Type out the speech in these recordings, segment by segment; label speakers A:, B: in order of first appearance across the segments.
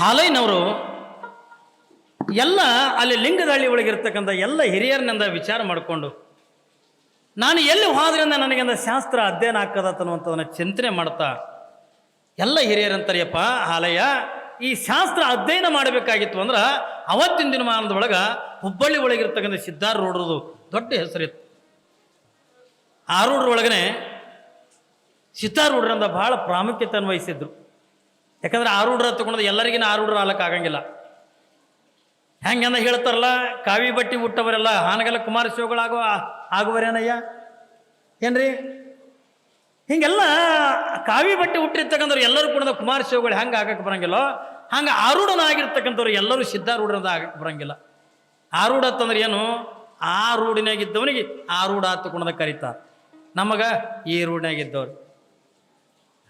A: ಹಾಲೈನವರು ಎಲ್ಲ ಅಲ್ಲಿ ಲಿಂಗದಹಳ್ಳಿ ಒಳಗಿರ್ತಕ್ಕಂಥ ಎಲ್ಲ ಹಿರಿಯರನಿಂದ ವಿಚಾರ ಮಾಡಿಕೊಂಡು ನಾನು ಎಲ್ಲಿ ಹೋದ್ರಿಂದ ನನಗಿಂದ ಶಾಸ್ತ್ರ ಅಧ್ಯಯನ ಆಗ್ತದತ್ತನ್ನುವಂಥದನ್ನ ಚಿಂತನೆ ಮಾಡ್ತಾ ಎಲ್ಲ ಹಿರಿಯರಂತಾರೆಯಪ್ಪ ಹಾಲಯ್ಯ ಈ ಶಾಸ್ತ್ರ ಅಧ್ಯಯನ ಮಾಡಬೇಕಾಗಿತ್ತು ಅಂದ್ರೆ ಅವತ್ತಿನ ದಿನಮಾನದೊಳಗೆ ಹುಬ್ಬಳ್ಳಿ ಒಳಗಿರ್ತಕ್ಕಂಥ ಸಿದ್ಧಾರೂಢರದು ದೊಡ್ಡ ಹೆಸರಿತ್ತು. ಆರೂಢರ ಒಳಗನೆ ಸಿದ್ಧಾರೂಢರಿಂದ ಬಹಳ ಪ್ರಾಮುಖ್ಯತೆಯನ್ನು ವಹಿಸಿದ್ರು. ಯಾಕಂದ್ರೆ ಆರೂಢರ ತಗೊಂಡು ಎಲ್ಲರಿಗಿನ ಆರೂಢರ ಆಲಕ್ಕೆ ಆಗಂಗಿಲ್ಲ. ಹೆಂಗಂದ ಹೇಳ್ತಾರಲ್ಲ, ಕಾವಿ ಬಟ್ಟಿ ಹುಟ್ಟವರೆಲ್ಲ ಹಾನಗಲ್ಲ ಕುಮಾರಶಿವಗಳಾಗೋ ಆಗುವರೇನಯ್ಯ ಏನ್ರಿ? ಹಿಂಗೆಲ್ಲ ಕಾವಿ ಬಟ್ಟೆ ಹುಟ್ಟಿರ್ತಕ್ಕಂಥವ್ರು ಎಲ್ಲರೂ ಕೂಡ ಕುಮಾರಶಿವಗಳು ಹೆಂಗೆ ಆಗಕ್ಕೆ ಬರಂಗಿಲ್ಲೋ ಹಂಗೆ ಆರೂಢನಾಗಿರ್ತಕ್ಕಂಥವ್ರು ಎಲ್ಲರೂ ಸಿದ್ಧಾರೂಢರದ ಆಗಕ್ಕೆ ಬರಂಗಿಲ್ಲ. ಆರೂಢ ಅಂತಂದ್ರೆ ಏನು? ಆ ರೂಢಿನಾಗಿದ್ದವನಿಗೆ ಆರೂಢ ತಗೊಂಡ ಕರೀತಾರೆ. ನಮಗೆ ಈ ರೂಢಿನಾಗಿದ್ದವ್ರು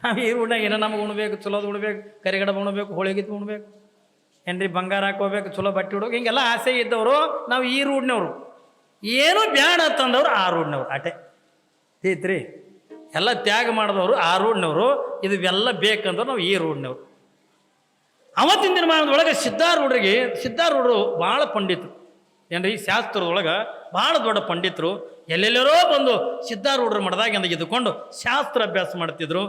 A: ನಾವು ಈ ರೂಢಿನಾಗ ಏನೋ ನಮಗೆ ಉಣ್ಬೇಕು, ಚಲೋದು ಉಣ್ಬೇಕು, ಕರಿಗಡಬ ಉಣ್ಬೇಕು, ಹೋಳಿಗಿದ್ದು ಉಣ್ಬೇಕು ಏನ್ರಿ, ಬಂಗಾರ ಹಾಕೋಬೇಕು, ಚಲೋ ಬಟ್ಟೆ ಉಡ್ಬೇಕು, ಹಿಂಗೆಲ್ಲ ಆಸೆ ಇದ್ದವರು ನಾವು ಈ ರೂಢಿನವರು. ಏನೂ ಬ್ಯಾಡ ಅಂತಂದವ್ರು ಆ ರೂಢಿನವ್ರು ಅಟೆ ಐತ್ರಿ. ಎಲ್ಲ ತ್ಯಾಗ ಮಾಡಿದವರು ಆ ರೂಢಿನವರು, ಇವೆಲ್ಲ ಬೇಕಂದ್ರೆ ನಾವು ಈ ರೂಢಿನವ್ರು. ಅವತ್ತಿನ ದಿನಮಾನದೊಳಗೆ ಸಿದ್ಧಾರೂಢರು ಭಾಳ ಪಂಡಿತರು ಏನ್ರಿ, ಶಾಸ್ತ್ರದೊಳಗೆ ಭಾಳ ದೊಡ್ಡ ಪಂಡಿತರು. ಎಲ್ಲೆಲ್ಲರೋ ಬಂದು ಸಿದ್ಧಾರೂಢರ ಮಠದಾಗ ಅಂತ ಇದ್ದುಕೊಂಡು ಶಾಸ್ತ್ರ ಅಭ್ಯಾಸ ಮಾಡ್ತಿದ್ರು.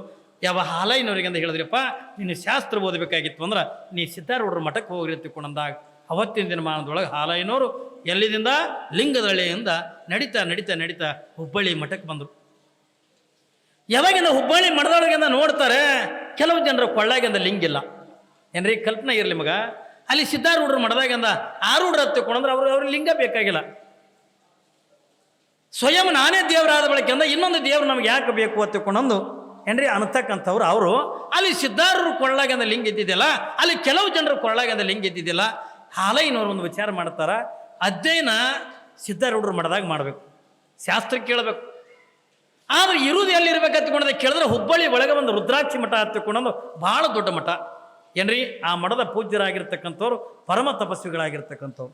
A: ಯಾವ ಹಾಲೈನವ್ರಿಗೆ ಅಂತ ಹೇಳಿದ್ರಪ್ಪ, ನೀನು ಶಾಸ್ತ್ರ ಓದಬೇಕಾಗಿತ್ತು ಅಂದ್ರೆ ನೀ ಸಿದ್ಧಾರೂಢರ ಮಠಕ್ಕೆ ಹೋಗ್ರಿ ತಿಳ್ಕೊಂಡಂದಾಗ ಅವತ್ತಿನ ದಿನಮಾನದೊಳಗೆ ಹಾಲೈನವರು ಎಲ್ಲಿದಿಂದ ಲಿಂಗದಹಳ್ಳಿಯಿಂದ ನಡೀತಾ ನಡೀತಾ ನಡೀತಾ ಹುಬ್ಬಳ್ಳಿ ಮಠಕ್ಕೆ ಬಂದರು. ಯಾವಾಗಿಂದ ಹುಬ್ಬಳ್ಳಿ ಮಠದೊಳಗಿಂದ ನೋಡ್ತಾರೆ, ಕೆಲವು ಜನರು ಕೊಳ್ಳಾಗಿಂದ ಲಿಂಗಿಲ್ಲ ಏನ್ರಿ, ಕಲ್ಪನೆ ಇರಲಿ ಮಗ. ಅಲ್ಲಿ ಸಿದ್ಧಾರೂಢರ ಮಠದಾಗಿಂದ ಆರೂಢರ ತಿಳ್ಕೊಂಡ್ರೆ ಅವ್ರಿಗೆ ಲಿಂಗ ಬೇಕಾಗಿಲ್ಲ. ಸ್ವಯಂ ನಾನೇ ದೇವರಾದ ಬಳಿಕೆಂದ ಇನ್ನೊಂದು ದೇವರು ನಮ್ಗೆ ಯಾಕೆ ಬೇಕು ಅಂತ ತಿಳ್ಕೊಂಡೊಂದು ಏನ್ರಿ ಅನ್ನತಕ್ಕಂಥವ್ರು ಅವರು ಅಲ್ಲಿ ಸಿದ್ಧಾರೂಢರು ಕೊಳ್ಳಾಗಿಂದ ಲಿಂಗ ಇದ್ದಿದ್ದಿಲ್ಲ, ಅಲ್ಲಿ ಕೆಲವು ಜನರು ಕೊಳ್ಳಾಗಿಂದ ಲಿಂಗ ಇದ್ದಿದ್ದಿಲ್ಲ. ಹಾಲೈನವರು ಒಂದು ವಿಚಾರ ಮಾಡ್ತಾರ, ಅಧ್ಯಯನ ಸಿದ್ಧಾರೂಢರ ಮಠದಾಗ ಮಾಡಬೇಕು, ಶಾಸ್ತ್ರ ಕೇಳಬೇಕು. ಆದ್ರೆ ಇರುವುದು ಎಲ್ಲಿರ್ಬೇಕು ಹತ್ಕೊಂಡಂದ್ರೆ ಕೇಳಿದ್ರೆ ಹುಬ್ಬಳ್ಳಿ ಒಳಗೆ ಒಂದು ರುದ್ರಾಕ್ಷಿ ಮಠ ಹತ್ತಿಕೊಂಡೊಂದು ಭಾಳ ದೊಡ್ಡ ಮಠ ಏನ್ರಿ. ಆ ಮಠದ ಪೂಜ್ಯರಾಗಿರ್ತಕ್ಕಂಥವ್ರು ಪರಮ ತಪಸ್ವಿಗಳಾಗಿರ್ತಕ್ಕಂಥವ್ರು.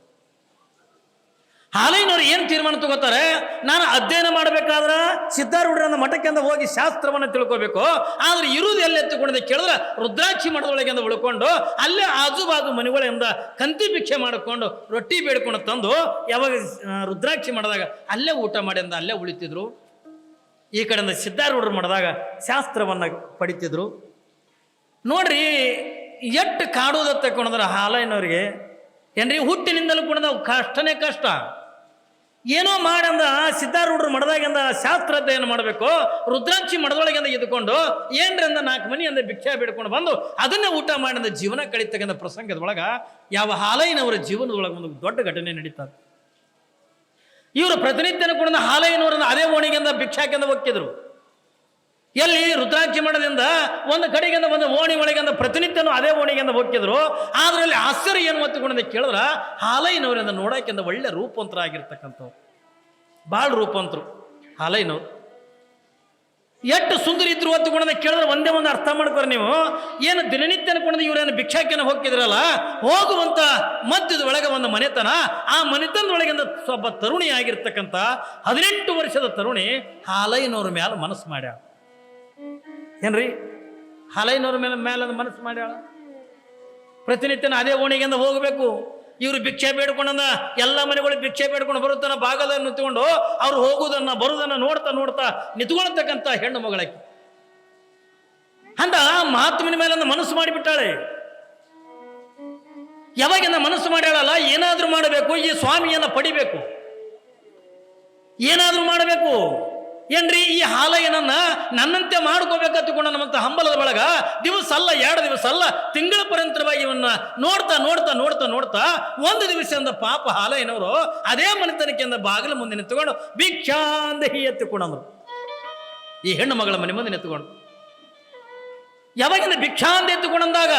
A: ಹಾಲೈನವ್ರು ಏನು ತೀರ್ಮಾನ ತಗೋತಾರೆ, ನಾನು ಅಧ್ಯಯನ ಮಾಡಬೇಕಾದ್ರೆ ಸಿದ್ಧಾರೂಢರ ಮಠಕ್ಕೆ ಹೋಗಿ ಶಾಸ್ತ್ರವನ್ನು ತಿಳ್ಕೋಬೇಕು. ಆದ್ರೆ ಇರುವುದು ಎಲ್ಲಿ ಎತ್ತುಕೊಂಡೆ ಕೇಳಿದ್ರೆ ರುದ್ರಾಕ್ಷಿ ಮಠದೊಳಗೆ ಉಳ್ಕೊಂಡು ಅಲ್ಲೇ ಆಜುಬಾಜು ಮನೆಗಳಿಂದ ಕಂತಿ ಭಿಕ್ಷೆ ಮಾಡಿಕೊಂಡು ರೊಟ್ಟಿ ಬೇಡ್ಕೊಂಡು ತಂದು ಯಾವಾಗ ರುದ್ರಾಕ್ಷಿ ಮಠದಾಗ ಅಲ್ಲೇ ಊಟ ಮಾಡಿಂದ ಅಲ್ಲೇ ಉಳಿತಿದ್ರು. ಈ ಕಡೆಯಿಂದ ಸಿದ್ಧಾರೂಢರ ಮಠದಾಗ ಶಾಸ್ತ್ರವನ್ನು ಪಡಿತಿದ್ರು. ನೋಡ್ರಿ ಎಷ್ಟು ಕಾಡೋದ ತಗೊಂಡ್ರೆ ಹಾಲೈನವ್ರಿಗೆ ಏನ್ರಿ, ಹುಟ್ಟಿನಿಂದಲೂ ಕೂಡ ನಾವು ಕಷ್ಟನೇ ಕಷ್ಟ. ಏನೋ ಮಾಡಂದ ಸಿದ್ಧಾರೂಢರ ಮಠದಾಗಿಂದ ಶಾಸ್ತ್ರ ಅಧ್ಯಯನ ಮಾಡಬೇಕು, ರುದ್ರಾಕ್ಷಿ ಮಠದೊಳಗಿಂದ ಇದ್ದುಕೊಂಡು ಏನ್ರಿ ಅಂದ 4 ಮನಿ ಅಂದ ಭಿಕ್ಷೆ ಬೇಡ್ಕೊಂಡು ಬಂದು ಅದನ್ನೇ ಊಟ ಮಾಡಿದ ಜೀವನ ಕಳಿತಕ್ಕಂಥ ಪ್ರಸಂಗದೊಳಗೆ ಯಾವ ಹಾಲೈನವರ ಜೀವನದೊಳಗೆ ಒಂದು ದೊಡ್ಡ ಘಟನೆ ನಡೀತದೆ. ಇವರು ಪ್ರತಿನಿತ್ಯನ ಕೂಡ ಹಾಲೈನವರನ್ನ ಅದೇ ಓಣಿಗೆಂದ ಭಿಕ್ಷಾಕೆಂದ ಹೋಗ್ತಿದ್ರು. ಎಲ್ಲಿ ರುದ್ರಾಕ್ಷಿ ಮಠದಿಂದ ಒಂದು ಕಡೆಗಿಂದ ಒಂದು ಓಣಿ ಒಳಗಿಂದ ಪ್ರತಿನಿತ್ಯನೂ ಅದೇ ಓಣಿಗೆಂದ ಹೋಗ್ತಿದ್ರು. ಆದ್ರಲ್ಲಿ ಆಶ್ಚರ್ಯ ಏನು ಒತ್ತುಕೊಂಡ ಕೇಳಿದ್ರೆ ಹಾಲೈನವರಿಂದ ನೋಡೋಕೆಂದ ಒಳ್ಳೆ ರೂಪವಂತರ ಆಗಿರ್ತಕ್ಕಂಥವ್ರು, ಭಾಳ ರೂಪವಂತರು ಹಾಲೈನವ್ರು. ಎಷ್ಟು ಸುಂದರ ಇದ್ರು ಒತ್ತುಕೊಂಡ ಕೇಳಿದ್ರೆ ಒಂದೇ ಒಂದು ಅರ್ಥ ಮಾಡ್ಕೊರಿ ನೀವು. ಏನು ದಿನನಿತ್ಯ ಅನ್ಕೊಂಡ ಇವರೇನು ಭಿಕ್ಷಾಕೆನ ಹೋಗ್ತಿದ್ರಲ್ಲ, ಹೋಗುವಂತ ಮಧ್ಯದ ಒಳಗೆ ಒಂದು ಮನೆತನ, ಆ ಮನೆತನದೊಳಗಿಂದ ಸ್ವಲ್ಪ ತರುಣಿ ಆಗಿರ್ತಕ್ಕಂಥ 18 ವರ್ಷದ ತರುಣಿ ಹಾಲೈನವ್ರ ಮೇಲೆ ಮನಸ್ಸು ಮಾಡ್ಯಾಳ ಏನ್ರಿ. ಹಾಲೈನವ್ರ ಮೇಲೆ ಮನಸ್ಸು ಮಾಡ್ಯಾಳ. ಪ್ರತಿನಿತ್ಯನ ಅದೇ ಓಣಿಗೆಂದ ಹೋಗಬೇಕು. ಇವರು ಭಿಕ್ಷೆ ಬೇಡ್ಕೊಂಡ ಎಲ್ಲ ಮನೆಗಳು ಭಿಕ್ಷೆ ಬೇಡ್ಕೊಂಡು ಬರುತ್ತಾನ ಭಾಗದಲ್ಲಿ ನಿಂತ್ಕೊಂಡು ಅವ್ರು ಹೋಗುವುದನ್ನ ಬರುವುದನ್ನ ನೋಡ್ತಾ ನೋಡ್ತಾ ನಿಂತ್ಕೊಳ್ತಕ್ಕಂಥ ಹೆಣ್ಣು ಮಗಳಾಕಿ ಅಂತ ಮಹಾತ್ಮನ ಮೇಲೆ ಮನಸ್ಸು ಮಾಡಿಬಿಟ್ಟಾಳೆ. ಯಾವಾಗಿಂದ ಮನಸ್ಸು ಮಾಡ್ಯಾಳಲ್ಲ, ಏನಾದ್ರೂ ಮಾಡಬೇಕು, ಈ ಸ್ವಾಮಿಯನ್ನ ಪಡಿಬೇಕು, ಏನಾದ್ರೂ ಮಾಡಬೇಕು ಏನ್ರಿ. ಈ ಹಾಲಯ್ಯನನ್ನ ನನ್ನಂತೆ ಮಾಡ್ಕೋಬೇಕಂತಕೊಂಡ ನಮ್ಮಂತ ಹಂಬಲದ ಒಳಗ ದಿವಸ ಅಲ್ಲ, 2 ದಿವಸ ಅಲ್ಲ, ತಿಂಗಳ ಪರ್ಯಂತರವಾಗಿ ಇವನ್ನ ನೋಡ್ತಾ ನೋಡ್ತಾ ನೋಡ್ತಾ ನೋಡ್ತಾ ಒಂದು ದಿವಸದಿಂದ ಪಾಪ ಹಾಲಯ್ಯನವರು ಅದೇ ಮನೆತನಕ್ಕಿಂದ ಬಾಗಿಲು ಮುಂದೆ ನಿಂತುಕೊಂಡು ಭಿಕ್ಷಾಂದಹಿ ಎತ್ತುಕೊಂಡಂದ್ರು. ಈ ಹೆಣ್ಣು ಮಗಳ ಮನೆ ಮುಂದೆ ನಿಂತುಕೊಂಡು ಯಾವಾಗಿಂದ ಭಿಕ್ಷಾಂದ ಎತ್ತುಕೊಂಡಂದಾಗ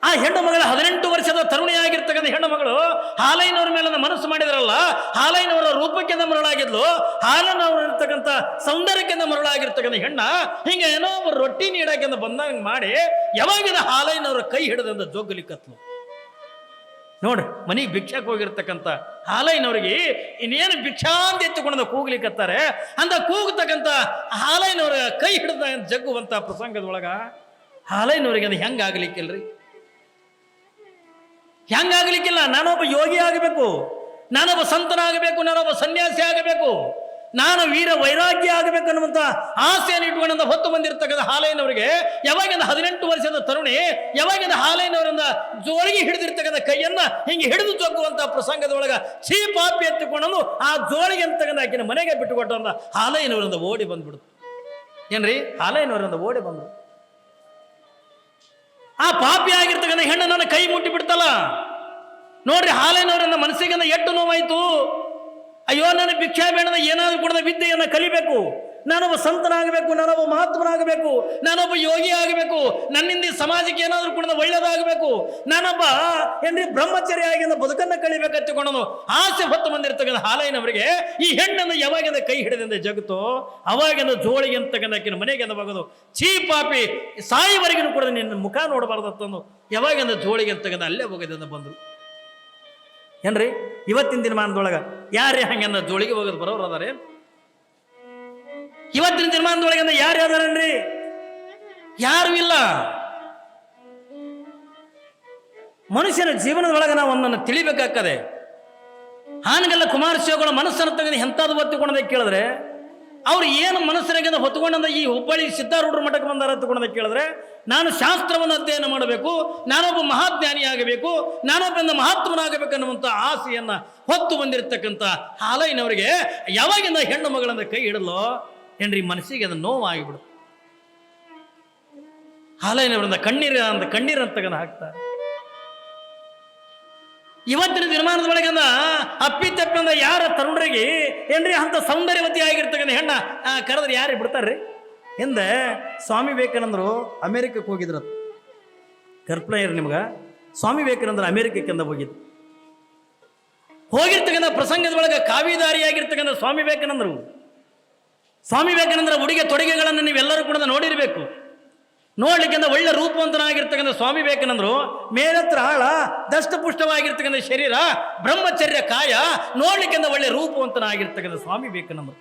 A: ಆ ಹೆಣ್ಣು ಮಗಳ 18 ವರ್ಷದ ತರುಣಿಯಾಗಿರ್ತಕ್ಕಂಥ ಹೆಣ್ಣು ಮಗಳು ಹಾಲೈನವ್ರ ಮೇಲೆ ಮನಸ್ಸು ಮಾಡಿದ್ರಲ್ಲ, ಹಾಲೈನವರ ರೂಪಕ್ಕಿಂತ ಮರಳಾಗಿದ್ಲು, ಹಾಲನವರು ಇರ್ತಕ್ಕಂಥ ಸೌಂದರ್ಯಕ್ಕಿಂತ ಮರಳಾಗಿರ್ತಕ್ಕಂಥ ಹೆಣ್ಣ ಹಿಂಗೆ ಏನೋ ಅವರು ರೊಟ್ಟಿ ನೀಡಾಕಿಂದ ಬಂದಂಗೆ ಮಾಡಿ ಯಾವಾಗಿನ ಹಾಲೈನವರ ಕೈ ಹಿಡಿದಂತ ಜೋಗಲಿಕ್ಕತ್ಲು. ನೋಡ್ರಿ, ಮನೆಗೆ ಭಿಕ್ಷಾಕ್ ಹೋಗಿರ್ತಕ್ಕಂಥ ಹಾಲೈನವ್ರಿಗೆ ಇನ್ನೇನು ಭಿಕ್ಷಾಂತ ಎತ್ತುಕೊಂಡ ಕೂಗ್ಲಿಕ್ಕತ್ತಾರೆ. ಅಂತ ಕೂಗತಕ್ಕಂಥ ಹಾಲೈನವ್ರ ಕೈ ಹಿಡಿದ ಜಗ್ಗುವಂತ ಪ್ರಸಂಗದೊಳಗ ಹಾಲೈನವ್ರಿಗೆ ಅದು ಹೆಂಗಾಗ್ಲಿಕ್ಕಿಲ್ರಿ. ಹೆಂಗಾಗ್ಲಿಕ್ಕಿಲ್ಲ. ನಾನೊಬ್ಬ ಯೋಗಿ ಆಗಬೇಕು, ನಾನೊಬ್ಬ ಸಂತನಾಗಬೇಕು, ನಾನೊಬ್ಬ ಸನ್ಯಾಸಿ ಆಗಬೇಕು, ನಾನು ವೀರ ವೈರಾಗ್ಯ ಆಗಬೇಕು ಅನ್ನುವಂಥ ಆಸೆಯನ್ನು ಇಟ್ಕೊಂಡ ಹೊತ್ತು ಬಂದಿರತಕ್ಕಂಥ ಹಾಲಯ್ಯನವರಿಗೆ ಯಾವಾಗಿಂದ 18 ವರ್ಷದ ತರುಣಿ ಯಾವಾಗಿಂದ ಹಾಲಯ್ಯನವರಿಂದ ಜೋಳಿಗೆ ಹಿಡಿದಿರ್ತಕ್ಕಂಥ ಕೈಯನ್ನ ಹಿಂಗೆ ಹಿಡಿದು ಜೊಗ್ಗುವಂತ ಪ್ರಸಂಗದ ಒಳಗ ಛೀ ಪಾಪಿ ಎತ್ತಿಕೊಂಡು ಆ ಜೋಳಿಗೆ ಅಂತಕ್ಕಂಥ ಆಕಿನ ಮನೆಗೆ ಬಿಟ್ಟುಕೊಟ್ಟು ಅಂತ ಹಾಲಯ್ಯನವರಿಂದ ಓಡಿ ಬಂದ್ಬಿಡುತ್ತೆ. ಏನ್ರಿ, ಹಾಲಯ್ಯನವರಿಂದ ಓಡಿ ಬಂದ್ರು. ಆ ಪಾಪಿ ಆಗಿರ್ತಕ್ಕಂಥ ಹೆಣ್ಣು ನನ್ನ ಕೈ ಮುಟ್ಟಿ ಬಿಡ್ತಲ್ಲ ನೋಡ್ರಿ. ಹಾಲಯ್ಯನವರನ್ನ ಮನಸ್ಸಿಗೆ ಎಷ್ಟು ನೋವಾಯ್ತು. ಅಯ್ಯೋ, ನನ್ನ ಭಿಕ್ಷಾ ಬೇಡದ ಏನಾದರೂ ಕೂಡ ವಿದ್ಯೆಯನ್ನು ಕಲಿಬೇಕು, ನಾನೊಬ್ಬ ಸಂತನಾಗಬೇಕು, ನಾನೊಬ್ಬ ಮಹಾತ್ಮನಾಗಬೇಕು, ನಾನೊಬ್ಬ ಯೋಗಿ ಆಗಬೇಕು, ನನ್ನಿಂದ ಸಮಾಜಕ್ಕೆ ಏನಾದರೂ ಕೂಡ ಒಳ್ಳೆಯದಾಗಬೇಕು, ನಾನೊಬ್ಬ ಏನ್ರಿ ಬ್ರಹ್ಮಚರ್ಯ ಆಗಿಂದ ಬದುಕನ್ನು ಕಳಿಬೇಕಂತಕೊಂಡು ಆಸೆ ಹೊತ್ತು ಬಂದಿರ್ತಕ್ಕಂಥ ಹಾಲಯ್ಯನವರಿಗೆ ಈ ಹೆಣ್ಣನ್ನು ಯಾವಾಗಿಂದ ಕೈ ಹಿಡಿದಿಂದ ಜಗತ್ತು ಅವಾಗಿಂದ ಜೋಳಿಗೆ ಅಂತಕ್ಕಂಥ ಆಕಿನ ಮನೆಗೆ ಬಗೋದು ಛೀ ಪಾಪಿ ಸಾಯಿವರೆಗೂ ಕೂಡ ನಿನ್ನ ಮುಖ ನೋಡಬಾರ್ದತ್ತಂದು ಯಾವಾಗಿಂದ ಜೋಳಿಗೆ ಅಂತಕ್ಕಂಥ ಅಲ್ಲೇ ಹೋಗೋದಿಂದ ಬಂದರು. ಏನ್ರಿ, ಇವತ್ತಿನ ದಿನಮಾನದೊಳಗ ಯಾರೇ ಹಂಗಂದ ಜೋಳಿಗೆ ಹೋಗೋದು ಬರೋರು ಅದಾರೆ? ಇವತ್ತಿನ ದಿನಮಾನದೊಳಗಂದ ಯಾರು ಯಾವ್ದಾರನ್ರಿ? ಯಾರು ಇಲ್ಲ. ಮನುಷ್ಯನ ಜೀವನದೊಳಗ ನಾವು ಒಂದನ್ನು ತಿಳಿಬೇಕಾಗ್ತದೆ. ಹಾನಗೆಲ್ಲ ಕುಮಾರಸ್ವಾಮಿಗಳ ಮನಸ್ಸನ್ನು ತೆಗೆದು ಎಂತಾದ್ರು ಹೊತ್ತುಕೊಂಡದ ಕೇಳಿದ್ರೆ ಅವ್ರು ಏನು ಮನಸ್ಸಿನಾಗ ಹೊತ್ತುಕೊಂಡ ಈ ಹುಬ್ಬಳ್ಳಿ ಸಿದ್ಧಾರೂಢರ ಮಠಕ್ಕೆ ಬಂದಾರ ಹತ್ತುಕೊಂಡದ ಕೇಳಿದ್ರೆ ನಾನು ಶಾಸ್ತ್ರವನ್ನು ಅಧ್ಯಯನ ಮಾಡಬೇಕು, ನಾನೊಬ್ಬ ಮಹಾಜ್ಞಾನಿ ಆಗಬೇಕು, ನಾನೊಬ್ಬ ಮಹಾತ್ಮನಾಗಬೇಕನ್ನುವಂಥ ಆಸೆಯನ್ನ ಹೊತ್ತು ಬಂದಿರತಕ್ಕಂಥ ಹಾಲಯ್ಯನವರಿಗೆ ಯಾವಾಗಿಂದ ಹೆಣ್ಣು ಮಗಳನ್ನ ಕೈ ಹಿಡಲೋ ಏನ್ರಿ ಮನಸ್ಸಿಗೆ ಅದು ನೋವಾಗಿಬಿಡು. ಹಾಲಯ್ಯನವರಿಂದ ಕಣ್ಣೀರಂತಗನ್ನ ಹಾಕ್ತಾರೆ. ಇವತ್ತಿನ ದಿನಮಾನದೊಳಗಂದ ಅಪ್ಪಿತಪ್ಪಿಂದ ಯಾರ ತರುಣರಿಗೆ ಏನ್ರಿ ಅಂತ ಸೌಂದರ್ಯವತಿ ಆಗಿರ್ತಕ್ಕಂಥ ಹೆಣ್ಣ ಕರೆದ್ರೆ ಯಾರಿಗೆ ಬಿಡ್ತಾರ್ರಿ? ಹಿಂದೆ ಸ್ವಾಮಿ ವಿವೇಕಾನಂದರು ಅಮೆರಿಕಕ್ಕೆ ಹೋಗಿದ್ರು. ಕಲ್ಪನೆ ಇರ್ರಿ ನಿಮ್ಗ, ಸ್ವಾಮಿ ವಿವೇಕಾನಂದರು ಅಮೆರಿಕಕ್ಕೆಂದ ಹೋಗಿದ್ರು. ಹೋಗಿರ್ತಕ್ಕಂಥ ಪ್ರಸಂಗದ ಒಳಗೆ ಕಾವಿದಾರಿಯಾಗಿರ್ತಕ್ಕಂಥ ಸ್ವಾಮಿ ವಿವೇಕಾನಂದರ ಉಡುಗೆ ತೊಡುಗೆಗಳನ್ನು ನೀವೆಲ್ಲರೂ ಕೂಡ ನೋಡಿರ್ಬೇಕು. ನೋಡ್ಲಿಕ್ಕಿಂತ ಒಳ್ಳೆ ರೂಪವಂತನಾಗಿರ್ತಕ್ಕಂಥ ಸ್ವಾಮಿ ವಿವೇಕಾನಂದರು ಮೇಲತ್ರ ಆಳ ದಷ್ಟಪುಷ್ಟವಾಗಿರ್ತಕ್ಕಂಥ ಶರೀರ, ಬ್ರಹ್ಮಚರ್ಯ ಕಾಯ, ನೋಡ್ಲಿಕ್ಕಿಂತ ಒಳ್ಳೆ ರೂಪವಂತನಾಗಿರ್ತಕ್ಕಂಥ ಸ್ವಾಮಿ ವಿವೇಕಾನಂದರು.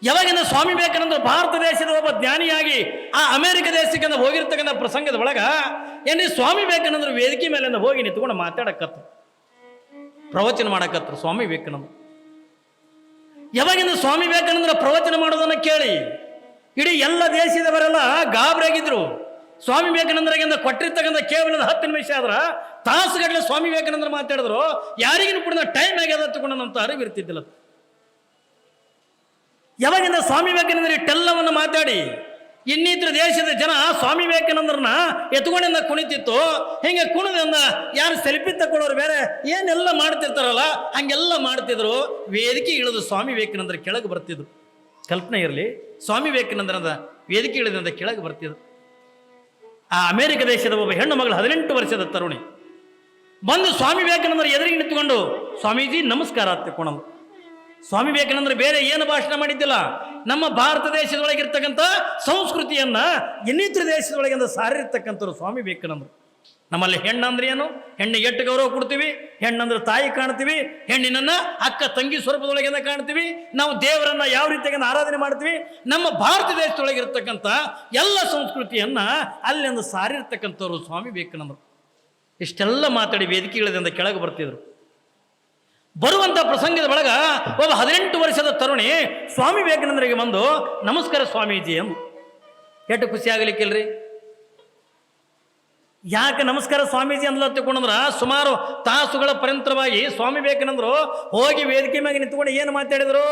A: ಯಾವಾಗಿಂದ ಸ್ವಾಮಿ ವಿವೇಕಾನಂದರು ಭಾರತ ದೇಶದ ಒಬ್ಬ ಜ್ಞಾನಿಯಾಗಿ ಆ ಅಮೆರಿಕ ದೇಶಕ್ಕೆ ಹೋಗಿರ್ತಕ್ಕಂಥ ಪ್ರಸಂಗದ ಒಳಗ ಏನ್ರಿ ಸ್ವಾಮಿ ವಿವೇಕಾನಂದರು ವೇದಿಕೆ ಮೇಲೆ ಹೋಗಿ ನಿಂತ್ಕೊಂಡು ಮಾತಾಡಕತ್ರು, ಪ್ರವಚನ ಮಾಡಕತ್ರು ಸ್ವಾಮಿ ವಿವೇಕಾನಂದರು. ಯಾವಾಗಿಂದ ಸ್ವಾಮಿ ವಿವೇಕಾನಂದರ ಪ್ರವಚನ ಮಾಡೋದನ್ನ ಕೇಳಿ ಇಡೀ ಎಲ್ಲ ದೇಶದವರೆಲ್ಲ ಗಾಬರಿಯಾಗಿದ್ರು. ಸ್ವಾಮಿ ವಿವೇಕಾನಂದರಿಗಿಂದ ಕೊಟ್ಟಿರ್ತಕ್ಕಂಥ ಕೇವಲ 10 ನಿಮಿಷ ಆದ್ರ ತಾಸುಗಟ್ಟಲೆ ಸ್ವಾಮಿ ವಿವೇಕಾನಂದರು ಮಾತಾಡಿದ್ರು. ಯಾರಿಗೂ ಕೂಡ ಟೈಮ್ ಆಗ್ಯದ ತಗೊಂಡಂತ ಅರಿವು ಇರ್ತಿದ್ದಿಲ್ಲ. ಯಾವಾಗಿಂದ ಸ್ವಾಮಿ ವಿವೇಕಾನಂದರಿಗೆ ಟೆಲ್ಲವನ್ನು ಮಾತಾಡಿ ಇನ್ನಿತರ ದೇಶದ ಜನ ಸ್ವಾಮಿ ವಿವೇಕಾನಂದರನ್ನ ಎತ್ಕೊಂಡಿಂದ ಕುಣಿತಿತ್ತು. ಹಿಂಗೆ ಕುಣಿದಿಂದ ಯಾರು ಸೆಲ್ಫಿ ತಗೊಳ್ಳೋರು ಬೇರೆ ಏನೆಲ್ಲ ಮಾಡ್ತಿರ್ತಾರಲ್ಲ ಹಂಗೆಲ್ಲ ಮಾಡ್ತಿದ್ರು. ವೇದಿಕೆ ಇಳಿದು ಸ್ವಾಮಿ ವಿವೇಕಾನಂದರ ಕೆಳಗೆ ಬರ್ತಿದ್ರು. ಕಲ್ಪನೆ ಇರಲಿ, ಸ್ವಾಮಿ ವಿವೇಕಾನಂದರದ ವೇದಿಕೆ ಇಳಿದಿಂದ ಕೆಳಗೆ ಬರ್ತಿದ್ರು. ಆ ಅಮೆರಿಕ ದೇಶದ ಒಬ್ಬ ಹೆಣ್ಣು ಮಗಳು 18 ವರ್ಷದ ತರುಣಿ ಬಂದು ಸ್ವಾಮಿ ವಿವೇಕಾನಂದರ ಎದುರಿಗೆ ನಿಂತುಕೊಂಡು ಸ್ವಾಮೀಜಿ ನಮಸ್ಕಾರ ತಿಳ್ಕೊಂಡು. ಸ್ವಾಮಿ ವಿವೇಕಾನಂದರು ಬೇರೆ ಏನು ಭಾಷಣ ಮಾಡಿದ್ದಿಲ್ಲ, ನಮ್ಮ ಭಾರತ ದೇಶದೊಳಗಿರ್ತಕ್ಕಂಥ ಸಂಸ್ಕೃತಿಯನ್ನ ಇನ್ನಿತರ ದೇಶದೊಳಗಿಂದ ಸಾರಿರ್ತಕ್ಕಂಥವ್ರು ಸ್ವಾಮಿ ವಿವೇಕಾನಂದರು. ನಮ್ಮಲ್ಲಿ ಹೆಣ್ಣಂದ್ರೆ ಏನು? ಹೆಣ್ಣಿಗೆ ಎಷ್ಟು ಗೌರವ ಕೊಡ್ತೀವಿ? ಹೆಣ್ಣಂದ್ರೆ ತಾಯಿ ಕಾಣ್ತೀವಿ, ಹೆಣ್ಣಿನನ್ನ ಅಕ್ಕ ತಂಗಿ ಸ್ವರೂಪದೊಳಗಿಂದ ಕಾಣ್ತೀವಿ. ನಾವು ದೇವರನ್ನ ಯಾವ ರೀತಿಯಾಗಿ ಆರಾಧನೆ ಮಾಡ್ತೀವಿ. ನಮ್ಮ ಭಾರತ ದೇಶದೊಳಗಿರ್ತಕ್ಕಂಥ ಎಲ್ಲ ಸಂಸ್ಕೃತಿಯನ್ನ ಅಲ್ಲಿಂದ ಸಾರಿರ್ತಕ್ಕಂಥವ್ರು ಸ್ವಾಮಿ ವಿವೇಕಾನಂದರು. ಇಷ್ಟೆಲ್ಲ ಮಾತಾಡಿ ವೇದಿಕೆಗಳಿಂದ ಕೆಳಗೆ ಬರ್ತಿದ್ರು. ಬರುವಂಥ ಪ್ರಸಂಗದ ಒಳಗ ಒಬ್ಬ 18 ವರ್ಷದ ತರುಣಿ ಸ್ವಾಮಿ ವಿವೇಕಾನಂದರಿಗೆ ಬಂದು ನಮಸ್ಕಾರ ಸ್ವಾಮೀಜಿ ಎಂದು. ಎಷ್ಟು ಖುಷಿ ಆಗಲಿಕ್ಕಿಲ್ರಿ? ಯಾಕೆ ನಮಸ್ಕಾರ ಸ್ವಾಮೀಜಿ ಅಂದ್ಲ ತಿಳ್ಕೊಂಡ್ರ ಸುಮಾರು ತಾಸುಗಳ ಪರ್ಯಂತರವಾಗಿ ಸ್ವಾಮಿ ವಿವೇಕಾನಂದರು ಹೋಗಿ ವೇದಿಕೆ ಮ್ಯಾಗ ನಿಂತ್ಕೊಂಡು ಏನು ಮಾತಾಡಿದ್ರು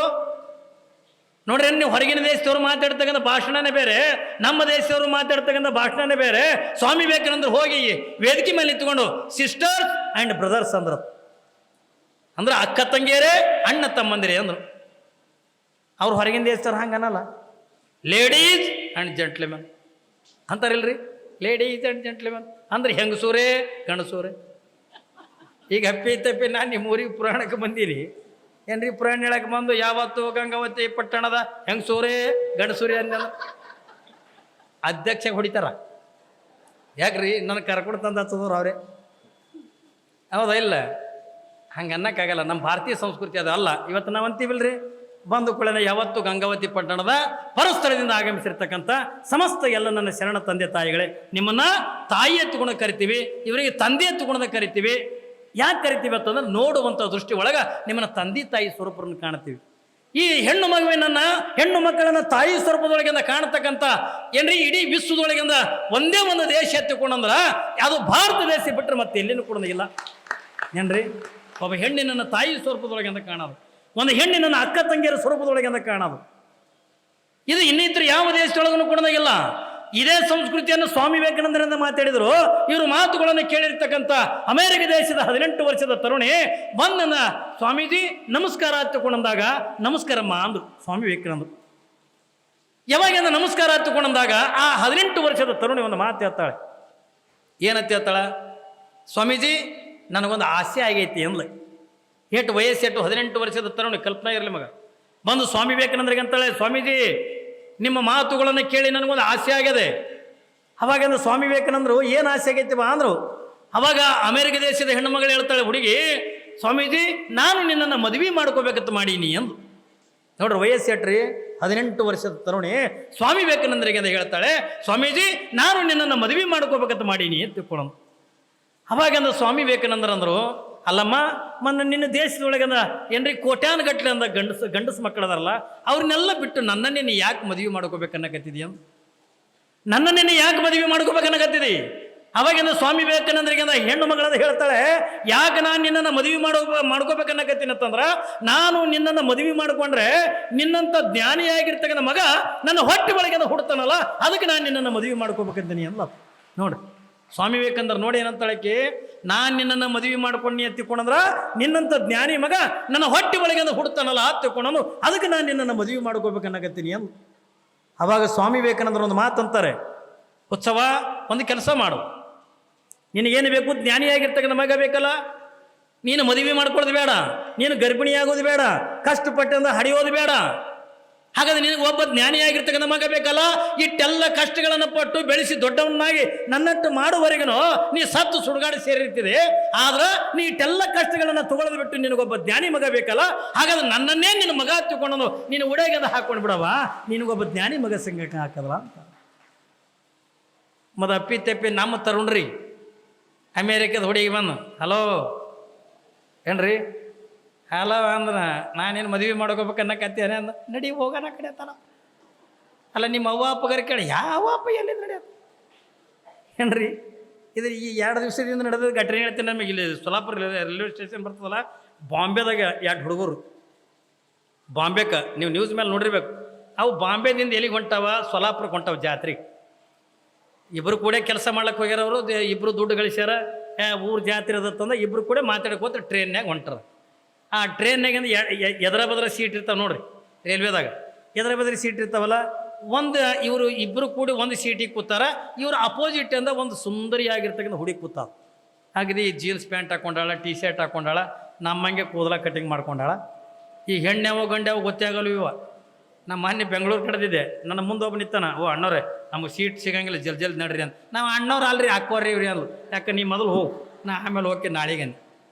A: ನೋಡ್ರಿ. ನೀವು ಹೊರಗಿನ ದೇಶದವರು ಮಾತಾಡ್ತಕ್ಕಂಥ ಭಾಷಣನೇ ಬೇರೆ, ನಮ್ಮ ದೇಶದವರು ಮಾತಾಡ್ತಕ್ಕಂಥ ಭಾಷಣನೇ ಬೇರೆ. ಸ್ವಾಮಿ ವಿವೇಕಾನಂದರು ಹೋಗಿ ವೇದಿಕೆ ಮೇಲೆ ನಿಂತ್ಕೊಂಡು ಸಿಸ್ಟರ್ಸ್ ಆ್ಯಂಡ್ ಬ್ರದರ್ಸ್ ಅಂದ್ರು. ಅಂದ್ರೆ ಅಕ್ಕ ತಂಗಿಯರೇ ಅಣ್ಣ ತಮ್ಮಂದಿರೇ ಅಂದ್ರು. ಅವ್ರು ಹೊರಗಿನ ದೇಶದವ್ರು ಹಂಗೆ ಅನ್ನಲ್ಲ, ಲೇಡೀಸ್ ಆ್ಯಂಡ್ ಜೆಂಟ್ಲ್ಮೆನ್ ಅಂತಾರಿಲ್ರಿ. ಲೇಡೀಸ್ ಆ್ಯಂಡ್ ಜೆಂಟ್ಲ್ಮೆನ್ ಅಂದ್ರೆ ಹೆಂಗಸೂರೇ ಗಂಡಸೂರೇ. ಈಗ ಹಪ್ಪಿ ತಪ್ಪಿ ನಾನು ನಿಮ್ಮ ಊರಿಗೆ ಪುರಾಣಕ್ಕೆ ಬಂದೀನಿ ಏನ್ರಿ? ಪುರಾಣ ಹೇಳಕ್ಕೆ ಬಂದು ಯಾವತ್ತು ಗಂಗಾವತಿ ಪಟ್ಟಣದ ಹೆಂಗಸೂರೇ ಗಂಡಸೂರೇ ಅಂದ ಅಧ್ಯಕ್ಷ ಹೊಡಿತಾರ. ಯಾಕ್ರಿ ನನಗೆ ಕರ್ಕೊಂಡು ತಂದು ಹಚ್ಚದವ್ರು ಅವರೇ. ಹೌದಾ? ಇಲ್ಲ, ಹಂಗೆ ಅನ್ನಕ್ಕಾಗಲ್ಲ. ನಮ್ಮ ಭಾರತೀಯ ಸಂಸ್ಕೃತಿ ಅದು ಅಲ್ಲ. ಇವತ್ತು ನಾವು ಅಂತೀವಿಲ್ರಿ ಬಂದು ಕುಳನ ಯಾವತ್ತು ಗಂಗಾವತಿ ಪಟ್ಟಣದ ಪರಸ್ಥಳದಿಂದ ಆಗಮಿಸಿರ್ತಕ್ಕಂಥ ಸಮಸ್ತ ಎಲ್ಲ ನನ್ನ ಶರಣ ತಂದೆ ತಾಯಿಗಳೇ, ನಿಮ್ಮನ್ನ ತಾಯಿ ಎತ್ತುಕೊಂಡು ಕರಿತೀವಿ, ಇವರಿಗೆ ತಂದೆ ಎತ್ತುಕೊಂಡು ಕರಿತೀವಿ. ಯಾಕೆ ಕರಿತೀವಿ ಅಂತಂದ್ರೆ ನೋಡುವಂಥ ದೃಷ್ಟಿ ಒಳಗ ನಿಮ್ಮನ್ನ ತಂದೆ ತಾಯಿ ಸ್ವರೂಪವನ್ನು ಕಾಣ್ತೀವಿ. ಈ ಹೆಣ್ಣು ಹೆಣ್ಣು ಮಕ್ಕಳನ್ನ ತಾಯಿ ಸ್ವರೂಪದೊಳಗಿಂದ ಕಾಣತಕ್ಕಂಥ ಏನ್ರಿ ಇಡೀ ವಿಶ್ವದೊಳಗಿಂದ ಒಂದೇ ಒಂದು ದೇಶ ಎತ್ತಿಕೊಂಡಂದ್ರ ಅದು ಭಾರತ ದೇಶ ಬಿಟ್ಟರೆ ಮತ್ತೆ ಎಲ್ಲಿನೂ ಕೂಡ ಇಲ್ಲ ಏನ್ರಿ. ಒಬ್ಬ ಹೆಣ್ಣಿನ ತಾಯಿ ಸ್ವರೂಪದೊಳಗಿಂದ ಕಾಣೋದು, ಒಂದು ಹೆಣ್ಣಿನ ಅಕ್ಕ ತಂಗಿಯರ ಸ್ವರೂಪದೊಳಗಿಂದ ಕಾಣೋದು, ಇದು ಇನ್ನಿತರ ಯಾವ ದೇಶದೊಳಗೂ ಕೂಡ ಇಲ್ಲ. ಇದೇ ಸಂಸ್ಕೃತಿಯನ್ನು ಸ್ವಾಮಿ ವಿವೇಕಾನಂದರಿಂದ ಮಾತಾಡಿದ್ರು. ಇವರು ಮಾತುಗಳನ್ನು ಕೇಳಿರ್ತಕ್ಕಂಥ ಅಮೆರಿಕ ದೇಶದ 18 ವರ್ಷದ ತರುಣಿ ಬಂದನ ಸ್ವಾಮೀಜಿ ನಮಸ್ಕಾರ ಹತ್ತುಕೊಂಡಂದಾಗ ನಮಸ್ಕಾರಮ್ಮ ಅಂದ್ರು ಸ್ವಾಮಿ ವಿವೇಕಾನಂದರು. ಯಾವಾಗಿಂದ ನಮಸ್ಕಾರ ಹತ್ತುಕೊಂಡಂದಾಗ ಆ 18 ವರ್ಷದ ತರುಣಿ ಒಂದು ಮಾತು ಹೇಳ್ತಾಳೆ. ಏನಂತ ಹೇಳ್ತಾಳ? ಸ್ವಾಮೀಜಿ ನನಗೊಂದು ಆಸೆ ಆಗೈತಿ ಅಂದ್ಲ. ಎಷ್ಟು ವಯಸ್ಸೆಟ್ಟು 18 ವರ್ಷದ ತರುಣಿ, ಕಲ್ಪನಾ ಇರಲಿ ಮಗ. ಬಂದು ಸ್ವಾಮಿ ವಿವೇಕಾನಂದರಿಗೆ ಅಂತಾಳೆ, ಸ್ವಾಮೀಜಿ ನಿಮ್ಮ ಮಾತುಗಳನ್ನು ಕೇಳಿ ನನಗೊಂದು ಆಸೆ ಆಗ್ಯದೆ. ಅವಾಗ ಸ್ವಾಮಿ ವಿವೇಕಾನಂದರು ಏನು ಆಸೆ ಆಗೈತಿ ಬಾ ಅಂದರು. ಅವಾಗ ಅಮೆರಿಕ ದೇಶದ ಹೆಣ್ಣು ಮಗಳು ಹೇಳ್ತಾಳೆ, ಹುಡುಗಿ ಸ್ವಾಮೀಜಿ ನಾನು ನಿನ್ನನ್ನು ಮದುವೆ ಮಾಡ್ಕೋಬೇಕಂತ ಮಾಡೀನಿ ಅಂದು. ನೋಡ್ರಿ ವಯಸ್ಸೆಟ್ರಿ 18 ವರ್ಷದ ತರುಣಿ ಸ್ವಾಮಿ ವಿವೇಕಾನಂದರಿಗೆ ಅಂತ ಹೇಳ್ತಾಳೆ, ಸ್ವಾಮೀಜಿ ನಾನು ನಿನ್ನನ್ನು ಮದುವೆ ಮಾಡ್ಕೋಬೇಕಂತ ಮಾಡೀನಿ ಅಂತ ತಿಳ್ಕೊಳ್ಳೋದು. ಅವಾಗ ಸ್ವಾಮಿ ವಿವೇಕಾನಂದರಂದರು, ಅಲ್ಲಮ್ಮ ಮೊನ್ನೆ ನಿನ್ನ ದೇಶದೊಳಗಂದ ಏನ್ರಿ ಕೋಟ್ಯಾನ ಗಟ್ಟಲೆ ಅಂದ ಗಂಡಸು ಮಕ್ಕಳದಾರಲ್ಲ ಅವ್ರನ್ನೆಲ್ಲ ಬಿಟ್ಟು ನನ್ನನ್ನೇ ಯಾಕೆ ಮದುವೆ ಮಾಡ್ಕೋಬೇಕನ್ನಕತ್ತಿದೀಯ? ನನ್ನನ್ನೇ ಯಾಕೆ ಮದುವೆ ಮಾಡ್ಕೋಬೇಕನ್ನಕತ್ತಿದಿ? ಅವಾಗಿಂದ ಸ್ವಾಮಿ ವಿವೇಕಾನಂದರಿಗೆ ಹೆಣ್ಣು ಮಗಳದ ಹೇಳ್ತಾಳೆ, ಯಾಕೆ ನಾನು ನಿನ್ನನ್ನು ಮದುವೆ ಮಾಡ್ಕೋಬೇಕನ್ನಕತ್ತೀನಿ ಅಂತಂದ್ರೆ, ನಾನು ನಿನ್ನನ್ನು ಮದುವೆ ಮಾಡ್ಕೊಂಡ್ರೆ ನಿನ್ನಂಥ ಜ್ಞಾನಿಯಾಗಿರ್ತಕ್ಕಂಥ ಮಗ ನನ್ನ ಹೊಟ್ಟೆ ಒಳಗೆ ಹುಡ್ತಾನಲ್ಲ, ಅದಕ್ಕೆ ನಾನು ನಿನ್ನನ್ನು ಮದುವೆ ಮಾಡ್ಕೋಬೇಕಂತೀನಿ ಅಲ್ಲ. ನೋಡಿ ಸ್ವಾಮಿ ವಿವೇಕಾನಂದರು ನೋಡಿ ಏನಂತಳಕ್ಕೆ, ನಾನು ನಿನ್ನನ್ನು ಮದುವೆ ಮಾಡ್ಕೊಂಡು ಎತ್ತಿಕೊಂಡ್ರ ನಿನ್ನಂಥ ಜ್ಞಾನಿ ಮಗ ನನ್ನ ಹೊಟ್ಟೆ ಒಳಗೆ ಹುಡ್ತಾನಲ್ಲ ತಿಳ್ಕೊಂಡು, ಅದಕ್ಕೆ ನಾನು ನಿನ್ನನ್ನು ಮದುವೆ ಮಾಡ್ಕೋಬೇಕನ್ನಕತ್ತೀನಿ ಅಂದು. ಅವಾಗ ಸ್ವಾಮಿ ವಿವೇಕಾನಂದರು ಒಂದು ಮಾತಂತಾರೆ, ಉತ್ಸವ ಒಂದು ಕೆಲಸ ಮಾಡು, ನಿನಗೇನು ಬೇಕು? ಜ್ಞಾನಿಯಾಗಿರ್ತಕ್ಕಂಥ ಮಗ ಬೇಕಲ್ಲ, ನೀನು ಮದುವೆ ಮಾಡ್ಕೊಳ್ಳೋದು ಬೇಡ, ನೀನು ಗರ್ಭಿಣಿಯಾಗೋದು ಬೇಡ, ಕಷ್ಟಪಟ್ಟಂದ ಹಡಿಯೋದು ಬೇಡ. ಹಾಗಾದ್ರೆ ನಿನಗೆ ಒಬ್ಬ ಜ್ಞಾನಿಯಾಗಿರ್ತಕ್ಕಂಥ ಮಗ ಬೇಕಲ್ಲ, ಇಟ್ಟೆಲ್ಲ ಕಷ್ಟಗಳನ್ನು ಪಟ್ಟು ಬೆಳೆಸಿ ದೊಡ್ಡವನ್ನಾಗಿ ನನ್ನಟ್ಟು ಮಾಡುವವರೆಗೂ ನೀ ಸತ್ತು ಸುಡುಗಾಡು ಸೇರಿರ್ತಿದೆ. ಆದ್ರೆ ನೀ ಇಟ್ಟೆಲ್ಲ ಕಷ್ಟಗಳನ್ನು ತಗೊಳ್ಳೋದು ಬಿಟ್ಟು ನಿನಗೊಬ್ಬ ಜ್ಞಾನಿ ಮಗ ಬೇಕಲ್ಲ, ಹಾಗಾದ್ರೆ ನನ್ನನ್ನೇ ನಿನ್ನ ಮಗ ಹತ್ತಿಕೊಂಡು ನೀನು ಉಡೆಗೆಂದು ಹಾಕೊಂಡು ಬಿಡವ, ನಿನಗೊಬ್ಬ ಜ್ಞಾನಿ ಮಗ ಸಂಘಕ್ಕೆ ಹಾಕದಲ್ಲ ಅಂತ. ಮದ ಅಪ್ಪಿ ತೆಪ್ಪಿ ನಮ್ಮ ತರುಣ್ರಿ ಅಮೇರಿಕದ ಹುಡುಗಿ ಬಂದು, ಹಲೋ ಏನ್ರಿ ಹಲೋ ಅಂದ್ರೆ ನಾನೇನು ಮದುವೆ ಮಾಡ್ಕೋಬೇಕನ್ನಕತ್ತೇನೆ ಅಂದ. ನಡಿ ಹೋಗೋಣ ಕಡೆ ತರ. ಅಲ್ಲ ನಿಮ್ಮ ಅವ್ವ ಅಪ್ಪಗಾರ ಕೇಳಿ, ಯಾವ ಅಪ್ಪ ಎಲ್ಲಿ ನಡೆಯೋದು ಏನ್ರಿ? ಇದು ಈ 2 ದಿವಸದಿಂದ ನಡೆದ ಘಟನೆ ಹೇಳ್ತೀನಿ. ನಮಗೆ ಇಲ್ಲಿ ಸೊಲ್ಲಾಪುರ ರೈಲ್ವೆ ಸ್ಟೇಷನ್ ಬರ್ತದಲ್ಲ, ಬಾಂಬೆದಾಗ 2 ಹುಡುಗರು ಬಾಂಬೆಗೆ ನೀವು ನ್ಯೂಸ್ ಮೇಲೆ ನೋಡಿರ್ಬೇಕು. ಅವು ಬಾಂಬೆದಿಂದ ಎಲ್ಲಿಗೆ ಹೊಂಟಾವ? ಸೊಲ್ಲಾಪುರಕ್ಕೆ ಹೊಂಟಾವ ಜಾತ್ರೆಗೆ. ಇಬ್ಬರು ಕೂಡ ಕೆಲಸ ಮಾಡ್ಲಿಕ್ಕೆ ಹೋಗ್ಯಾರವರು, ಇಬ್ಬರು ದುಡ್ಡು ಗಳಿಸ್ಯಾರ. ಊರು ಜಾತ್ರೆ ಅದಂದ್ರೆ ಇಬ್ಬರು ಕೂಡ ಮಾತಾಡಕ್ಕೆ ಹೋದ್ರೆ ಟ್ರೈನ್ಯಾಗ ಹೊಂಟಾರ. ಆ ಟ್ರೈನ್ನಾಗಿಂದ ಎದರ ಬದರ ಸೀಟ್ ಇರ್ತಾವೆ ನೋಡ್ರಿ, ರೈಲ್ವೆದಾಗ ಎದರ ಬದರ ಸೀಟ್ ಇರ್ತಾವಲ್ಲ, ಇವರು ಇಬ್ಬರು ಕೂಡಿ ಒಂದು ಸೀಟಿಗೆ ಕೂತಾರ. ಇವರು ಅಪೋಸಿಟ್ ಅಂದ ಒಂದು ಸುಂದರಿಯಾಗಿರ್ತಕ್ಕಂಥ ಹುಡುಗಿ ಕೂತಾವ. ಹಾಗಿದೆ ಈ ಜೀನ್ಸ್ ಪ್ಯಾಂಟ್ ಹಾಕೊಂಡಾಳ, ಟೀ ಶರ್ಟ್ ಹಾಕೊಂಡಾಳ, ನಮ್ಮಂಗೆ ಕೂದಲ ಕಟಿಂಗ್ ಮಾಡ್ಕೊಂಡಾಳ. ಈ ಹೆಣ್ಣೆವು ಗಂಡೆವು ಗೊತ್ತೇ ಆಗಲ್ಲ ಇವ. ನಮ್ಮ ಮೊನ್ನೆ ಬೆಂಗಳೂರು ಕಡೆದಿದ್ದೆ, ನನ್ನ ಮುಂದೆ ಒಬ್ಬ ನಿತ್ತಾನ, ಓ ಅಣ್ಣವ್ರೆ ನಮಗೆ ಸೀಟ್ ಸಿಗಂಗಿಲ್ಲ, ಜಲ್ದಿ ನಡ್ರಿ ಅಂತ. ನಾವು ಅಣ್ಣವ್ರು ಅಲ್ರಿ ಹಾಕೋರಿ ಇವ್ರಿ ಅಲ್ಲ, ಯಾಕೆ ನೀ ಮೊದಲು ಹೋಗು, ನಾ ಆಮೇಲೆ ಹೋಗಿ ನಾಳೆಗೆ.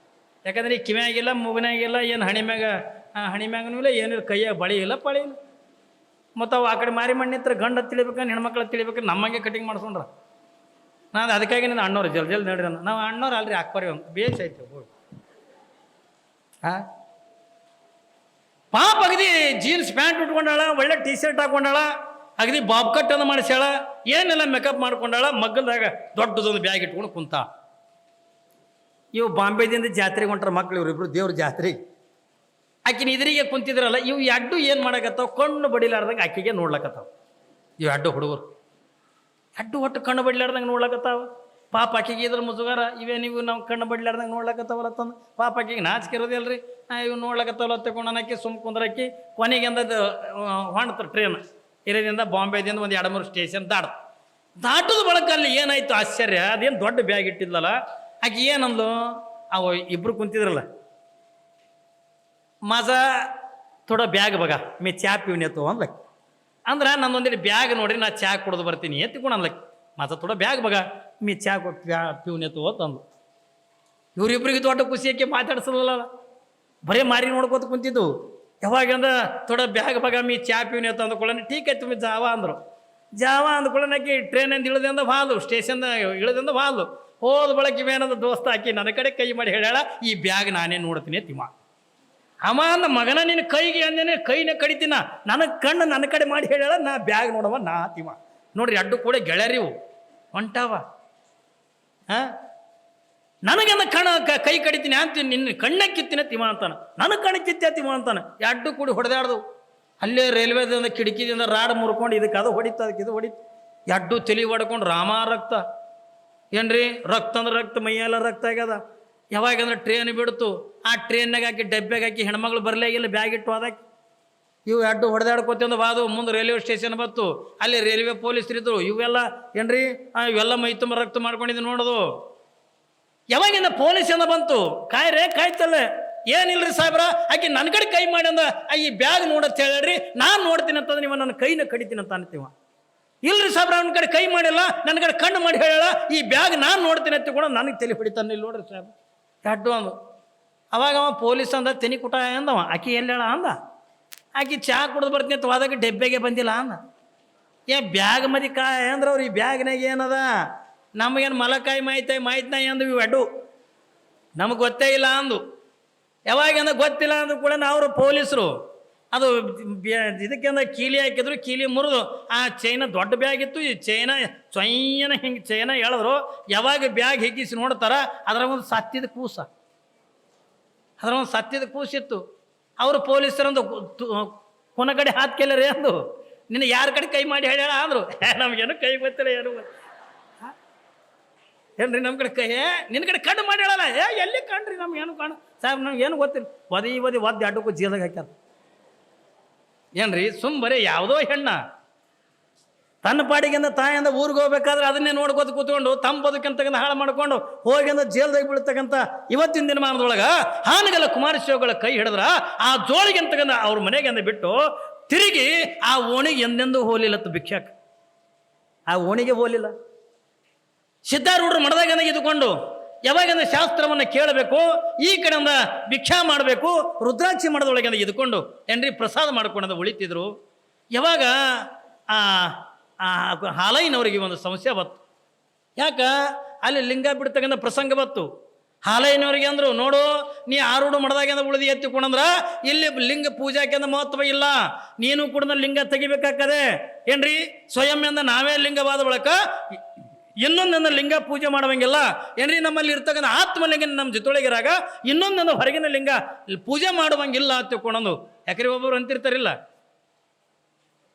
A: ಯಾಕಂದ್ರೆ ಈ ಕಿವಿಯಾಗಿಲ್ಲ, ಮೂಗಿನಾಗಿಲ್ಲ, ಏನು ಹಣಿ ಮ್ಯಾಗನೂ ಇಲ್ಲ, ಏನಿಲ್ಲ, ಕೈಯಾಗ ಬಳಿ ಇಲ್ಲ, ಪಳಿ ಇಲ್ಲ. ಮತ್ತು ಅವು ಆ ಕಡೆ ಮಾರಿ ಮಣ್ಣಿತ್ರ ಗಂಡ ತಿಳಿಬೇಕಂದ್ರೆ ಹೆಣ್ಮಕ್ಳು ತಿಳಿಬೇಕಂದ್ರೆ ನಮ್ಮಂಗೆ ಕಟಿಂಗ್ ಮಾಡ್ಕೊಂಡ್ರ. ನಾನು ಅದಕ್ಕಾಗಿ ನಾನು ಅಣ್ಣವ್ರು ಜಲ್ದಿ ನಡ್ರಿ ಅಂತ. ನಾವು ಅಣ್ಣವ್ರು ಅಲ್ರಿ ಹಾಕೋರಿ ಅಂತ ಬೇಸ್ ಆಯ್ತು ಹೋಗಿ. ಪಾಪ ಅಗದಿ ಜೀನ್ಸ್ ಪ್ಯಾಂಟ್ ಉಟ್ಕೊಂಡಾಳ, ಒಳ್ಳೆ ಟೀ ಶರ್ಟ್ ಹಾಕೊಂಡಾಳ, ಅಗದಿ ಬಾಬ್ ಕಟ್ ಅನ್ನು ಮಾಡಿಸ್ಯಾಳ, ಏನೆಲ್ಲ ಮೇಕಪ್ ಮಾಡ್ಕೊಂಡಾಳ, ಮಗ್ಗಲ್ದಾಗ ದೊಡ್ಡದೊಂದು ಬ್ಯಾಗ್ ಇಟ್ಕೊಂಡು ಕುಂತ. ಇವು ಬಾಂಬೆದಿಂದ ಜಾತ್ರೆಗೆ ಹೊಂಟ್ರ ಮಕ್ಳು, ಇವರಿಬ್ರು ದೇವ್ರ ಜಾತ್ರೆ. ಆಕಿನ ಇದ್ರಿಗೆ ಕುಂತಿದ್ರಲ್ಲ, ಇವು 2 ಏನು ಮಾಡಕತ್ತಾವ? ಕಣ್ಣು ಬಡಿಲಾರ್ದಂಗೆ ಆಕೆಗೆ ನೋಡ್ಲಕತ್ತಾವ. ಇವು 2 ಹುಡುಗರು 2 ಒಟ್ಟು ಕಣ್ಣು ಬಡಿಲಾರ್ದಂಗೆ ನೋಡ್ಲಕತ್ತಾವ. ಪಾಪ ಆಕೆಗೆ ಇದ್ರ ಮುಜುಗಾರ, ಇವೇನಿವು ನಾವು ಕಣ್ಣು ಬಡಿಲಾರ್ದಂಗೆ ನೋಡ್ಲಕತ್ತಾವಲ್ಲ ತಂದು ಪಾಪ ಆಕೆಗೆ ನಾಚಿಕೆ ಇರೋದಿಲ್ರಿ. ಇವು ನೋಡ್ಲಕತ್ತಾವಲ್ಲ ತಗೊಂಡು ಅನ್ನಕ್ಕೆ ಸುಮ್ ಕುಂದ್ರಕ್ಕಿ ಕೊನೆಗೆ ಅಂದದ್ದು ಹೊಣ್ತಾರೆ ಟ್ರೈನ್ ಇರೋದ್ರಿಂದ ಬಾಂಬೆದಿಂದ ಒಂದು 2-3 ಸ್ಟೇಷನ್ ದಾಟದ ಬಳಕ ಅಲ್ಲಿ ಏನಾಯ್ತು ಆಶ್ಚರ್ಯ, ಅದೇನು ದೊಡ್ಡ ಬ್ಯಾಗ್ ಇಟ್ಟಿದ್ಲಲ್ಲ. ಆಕೆ ಏನಂದ್ಲು, ಅವು ಇಬ್ರು ಕುಂತಿದ್ರಲ್ಲ, ಮಜಾ ಥೋಡ ಬ್ಯಾಗ್ ಬಗ ಮೇ ಚಾ ಪೀವ್ನೇತು ಅನ್ಲಕ್. ಅಂದ್ರೆ ನನ್ನೊಂದಿಟ್ಟು ಬ್ಯಾಗ್ ನೋಡ್ರಿ, ನಾ ಚಾ ಕುಡ್ದು ಬರ್ತೀನಿ ಎತ್ತಿಕೊಂಡು ಅನ್ಲಕ್. ಮಜಾ ಥೋಡ ಬ್ಯಾಗ್ ಬಗ ಮೇ ಚಾ ಪೀವ್ನೇತು ಅಂತಂದು. ಇವರಿಬ್ರಿಗೆ ದೊಡ್ಡ ಖುಷಿಯಕ್ಕೆ ಮಾತಾಡ್ಸಲ್ಲ, ಬರೀ ಮಾರಿ ನೋಡ್ಕೋತ ಕುಂತಿದ್ದು. ಯಾವಾಗಂದ ಥೋಡ ಬ್ಯಾಗ್ ಬಗ ಮೀ ಚಾ ಪೀವ್ನಿ ಅಂತ ಅಂದ್ಕೊಳ್ಳೋಣ ಟೀಕ್ ಆಯ್ತು ಮೀ ಜಾವ ಅಂದರು. ಜಾವ ಅಂದ್ಕೊಳ್ಳೋಣಾಕಿ ಟ್ರೈನಿಂದ ಇಳಿದಿಂದ ಬಾಲು ಸ್ಟೇಷನ್ದ ಇಳಿದಿಂದ ಬಾಲು ಹೋದ ಬಳಕೆ ಇವೇನದ ದೋಸ್ತ ಹಾಕಿ ನನ್ನ ಕಡೆ ಕೈ ಮಾಡಿ ಹೇಳ್ಯಾಳ, ಈ ಬ್ಯಾಗ್ ನಾನೇ ನೋಡ್ತೀನಿ ತಿಮ್ಮ. ಅಮ್ಮ ಅಂದ, ಮಗನ ನಿನ್ನ ಕೈಗೆ ಅಂದೇನೆ ಕೈನೇ ಕಡಿತೀನ, ನನಗೆ ಕಣ್ಣು ನನ್ನ ಕಡೆ ಮಾಡಿ ಹೇಳ್ಯಾಳ, ನಾ ಬ್ಯಾಗ್ ನೋಡವ ನಾ ತಿಮ್ಮ. ನೋಡ್ರಿ ಅಡ್ಡು ಕೂಡ ಗೆಳೆಯರಿವು ಹೊಂಟಾವ. ಹಾಂ, ನನಗೆಂದ ಕೈ ಕಡಿತೀನಿ ಅಂತೀನಿ, ನಿನ್ನ ಕಣ್ಣ ಕಿತ್ತಿನ ತಿಮ್ಮ ಅಂತಾನೆ, ನನಗೆ ಕಣ್ಣ ಕಿತ್ತ ತಿಮ್ಮ ಅಂತಾನೆ. ಎರಡು ಕೂಡಿ ಹೊಡೆದಾಡ್ದು. ಅಲ್ಲೇ ರೈಲ್ವೇದಿಂದ ಕಿಟಕಿದಿಂದ ರಾಡ್ ಮುರ್ಕೊಂಡು ಇದಕ್ಕೆ ಅದು ಹೊಡಿತು, ಅದಕ್ಕೆ ಇದು ಹೊಡಿತು. ಎಡ್ಡು ತಲೆ ಹೊಡ್ಕೊಂಡು ರಾಮ ರಕ್ತ. ಏನ್ರಿ ರಕ್ತ ಅಂದ್ರೆ ರಕ್ತ, ಮೈಯೆಲ್ಲ ರಕ್ತ ಆಗ್ಯದ. ಯಾವಾಗಂದ್ರೆ ಟ್ರೈನ್ ಬಿಡ್ತು, ಆ ಟ್ರೈನ್ನಾಗ ಹಾಕಿ ಡಬ್ಬ್ಯಾಗ ಹಾಕಿ ಹೆಣ್ಮಗಳು ಬರಲಾಗಿಲ್ಲ, ಬ್ಯಾಗ್ ಇಟ್ಟು ಅದಕ್ಕೆ ಇವು ಎಡ್ಡು ಹೊಡೆದಾಡ್ಕೋತಿಂದ ಬಾದು. ಮುಂದೆ ರೈಲ್ವೆ ಸ್ಟೇಷನ್ ಬತ್ತು, ಅಲ್ಲಿ ರೈಲ್ವೆ ಪೊಲೀಸರಿದ್ರು. ಇವೆಲ್ಲ ಏನ್ರಿ ಇವೆಲ್ಲ ಮೈ ತುಂಬ ರಕ್ತ ಮಾಡ್ಕೊಂಡಿದ್ದು ನೋಡೋದು. ಯಾವಾಗಿಂದ ಪೊಲೀಸಿಂದ ಬಂತು, ಕಾಯ್ರೆ ಕಾಯ್ತಲ್ಲ, ಏನಿಲ್ರಿ ಸಾಹೇಬ್ರ ಆಕೆ ನನ್ನ ಕಡೆ ಕೈ ಮಾಡಿ ಅಂದ, ಈ ಬ್ಯಾಗ್ ನೋಡತ್ ಹೇಳ್ರಿ, ನಾನು ನೋಡ್ತೀನಿ ಅಂತಂದ್ರೆ ನೀವು ನನ್ನ ಕೈನ ಕಡಿತೀನಿ ಅಂತ ಅಂತೀವ. ಇಲ್ರಿ ಸಾಹೇಬ್ರ ಅವನ ಕಡೆ ಕೈ ಮಾಡಿಲ್ಲ, ನನ್ನ ಕಡೆ ಕಣ್ಣು ಮಾಡಿ ಹೇಳ, ಈ ಬ್ಯಾಗ್ ನಾನು ನೋಡ್ತೀನಿ ಅಂತ ಕೂಡ ನನಗೆ ತಲೆ ಹೊಡಿತಾನೆ. ಇಲ್ಲಿ ನೋಡ್ರಿ ಸಾಹೇಬ್ ಎಡ್ಡು ಅಂದು. ಅವಾಗ ಅವ ಪೊಲೀಸ್ ಅಂದ, ತೆನಿ ಕುಟ ಅಂದವ. ಆಕೆ ಎಲ್ಲೇಳ ಅಂದ, ಆಕೆ ಚಹಾ ಕುಡಿದು ಬರ್ತೀನಿ ಅಂತ ಹೋದಾಗ ಡೆಬ್ಬೆಗೆ ಬಂದಿಲ್ಲ ಅಂದ. ಬ್ಯಾಗ್ ಮದಿ ಕಾಯಿ ಅಂದ್ರೆ ಅವ್ರು ಈ ಬ್ಯಾಗ್ನಾಗ ಏನದ, ನಮಗೇನು ಮಲಕಾಯಿ ಮಾಹಿತಿನಾಯಿ ಅಂದು ಇವು ಅಡ್ಡು ನಮಗೆ ಗೊತ್ತೇ ಇಲ್ಲ ಅಂದು. ಯಾವಾಗಂದ ಗೊತ್ತಿಲ್ಲ ಅಂದ್ರೂ ಕೂಡ ಅವರು ಪೊಲೀಸರು ಅದು ಇದಕ್ಕೆಂದ ಕೀಲಿ ಹಾಕಿದ್ರು, ಕೀಲಿ ಮುರಿದು ಆ ಚೈನ ದೊಡ್ಡ ಬ್ಯಾಗ್ ಇತ್ತು, ಈ ಚೈನ ಚೊಯ್ಯನ ಹಿಂಗೆ ಚೈನ ಹೇಳಿದ್ರು. ಯಾವಾಗ ಬ್ಯಾಗ್ ಹಿಗ್ಗಿಸಿ ನೋಡ್ತಾರ, ಅದರ ಒಂದು ಸತ್ತಿದ ಕೂಸ, ಅದರ ಒಂದು ಸತ್ತಿದ ಕೂಸಿತ್ತು. ಅವರು ಪೊಲೀಸರಂದು ಕೊನಗಡೆ ಹಾಕ್ಕೆಲ್ಲರೇ ಅಂದು, ನಿನ್ನ ಯಾರ ಕಡೆ ಕೈ ಮಾಡಿ ಹೇಳ್ಯಾಳ ಅಂದರು. ನಮಗೇನು ಕೈ ಗೊತ್ತಿಲ್ಲ, ಏನು ಏನ್ರಿ ನಮ್ಮ ಕಡೆ ಕೈ, ನಿನ್ನ ಕಡೆ ಕಣ್ಣು ಮಾಡಿ ಹೇಳಲ್ಲ. ಎಲ್ಲಿ ಕಂಡ್ರಿ ನಮ್ಗೇನು ಕಾಣು ಸಾಹೇಬ್, ನಮ್ಗೇನು ಗೊತ್ತಿಲ್ಲ. ಒದಿ ಒದ್ದು ಅಡ್ಡಕ್ಕೂ ಜೀಲದಾಗ ಹಾಕ್ಯಾರ. ಏನ್ರಿ ಬರೀ ಯಾವುದೋ ಹೆಣ್ಣ ತನ್ನ ಪಾಡಿಗಿಂದ ತಾಯಿಂದ ಊರಿಗೆ ಹೋಗ್ಬೇಕಾದ್ರೆ ಅದನ್ನೇ ನೋಡ್ಕೋತ ಕೂತ್ಕೊಂಡು ತಮ್ಮ ಬದುಕಂತಕ್ಕಂಥ ಹಾಳು ಮಾಡ್ಕೊಂಡು ಹೋಗಿಂದ ಜೇಲ್ದಾಗ ಬೀಳ್ತಕ್ಕಂಥ ಇವತ್ತಿನ ದಿನಮಾನದೊಳಗೆ ಹಾನಗಲ್ಲ ಕುಮಾರಶಿವಗಳ ಕೈ ಹಿಡಿದ್ರ ಆ ಜೋಳಿಗೆ ಅಂತಕ್ಕಂಥ ಅವ್ರ ಮನೆಗೆಂದ ಬಿಟ್ಟು ತಿರುಗಿ ಆ ಓಣಿಗೆ ಎಂದೆಂದೂ ಹೋಲಿಲ್ಲತ್ತು ಭಿಕ್ಷಾಕ. ಆ ಓಣಿಗೆ ಹೋಲಿಲ್ಲ. ಸಿದ್ಧಾರೂಢರು ಮಠದಾಗಂದ ಇದ್ದುಕೊಂಡು ಯಾವಾಗಿಂದ ಶಾಸ್ತ್ರವನ್ನು ಕೇಳಬೇಕು, ಈ ಕಡೆಯಿಂದ ಭಿಕ್ಷಾ ಮಾಡಬೇಕು, ರುದ್ರಾಕ್ಷಿ ಮಠದೊಳಗಿಂದ ಇದ್ಕೊಂಡು ಏನ್ರಿ ಪ್ರಸಾದ ಮಾಡ್ಕೊಂಡ ಉಳಿತಿದ್ರು. ಯಾವಾಗ ಹಾಲೈನವರಿಗೆ ಒಂದು ಸಮಸ್ಯೆ ಬತ್ತು. ಯಾಕ ಅಲ್ಲಿ ಲಿಂಗ ಬಿಡ್ತಕ್ಕಂಥ ಪ್ರಸಂಗ ಬತ್ತು. ಹಾಲೈನವರಿಗೆ ಅಂದರು, ನೋಡು ನೀ ಆರೂಢ ಮಠದಾಗಿಂದ ಉಳಿದು ಎತ್ತಿಕೊಂಡ್ರ ಇಲ್ಲಿ ಲಿಂಗ ಪೂಜಾಕ್ಕಿಂತ ಮಹತ್ವ ಇಲ್ಲ, ನೀನು ಕೂಡ ಲಿಂಗ ತೆಗಿಬೇಕಾಗ್ತದೆ. ಏನ್ರಿ ಸ್ವಯಂ ಎಂದ ನಾವೇ ಲಿಂಗವಾದ ಬಳಕ ಇನ್ನೊಂದನ್ನ ಲಿಂಗ ಪೂಜೆ ಮಾಡುವಂಗಿಲ್ಲ. ಏನ್ರಿ ನಮ್ಮಲ್ಲಿ ಇರ್ತಕ್ಕಂಥ ಆತ್ಮಲಿಂಗ ನಮ್ಮ ಜೊತೆಗಿರಾಗ ಇನ್ನೊಂದನ್ನು ಹೊರಗಿನ ಲಿಂಗ ಪೂಜೆ ಮಾಡುವಂಗಿಲ್ಲ ಅಂತ ತಿಳ್ಕೊಂಡು. ಯಾಕ್ರಿ ಒಬ್ಬರು ಅಂತಿರ್ತಾರಿಲ್ಲ,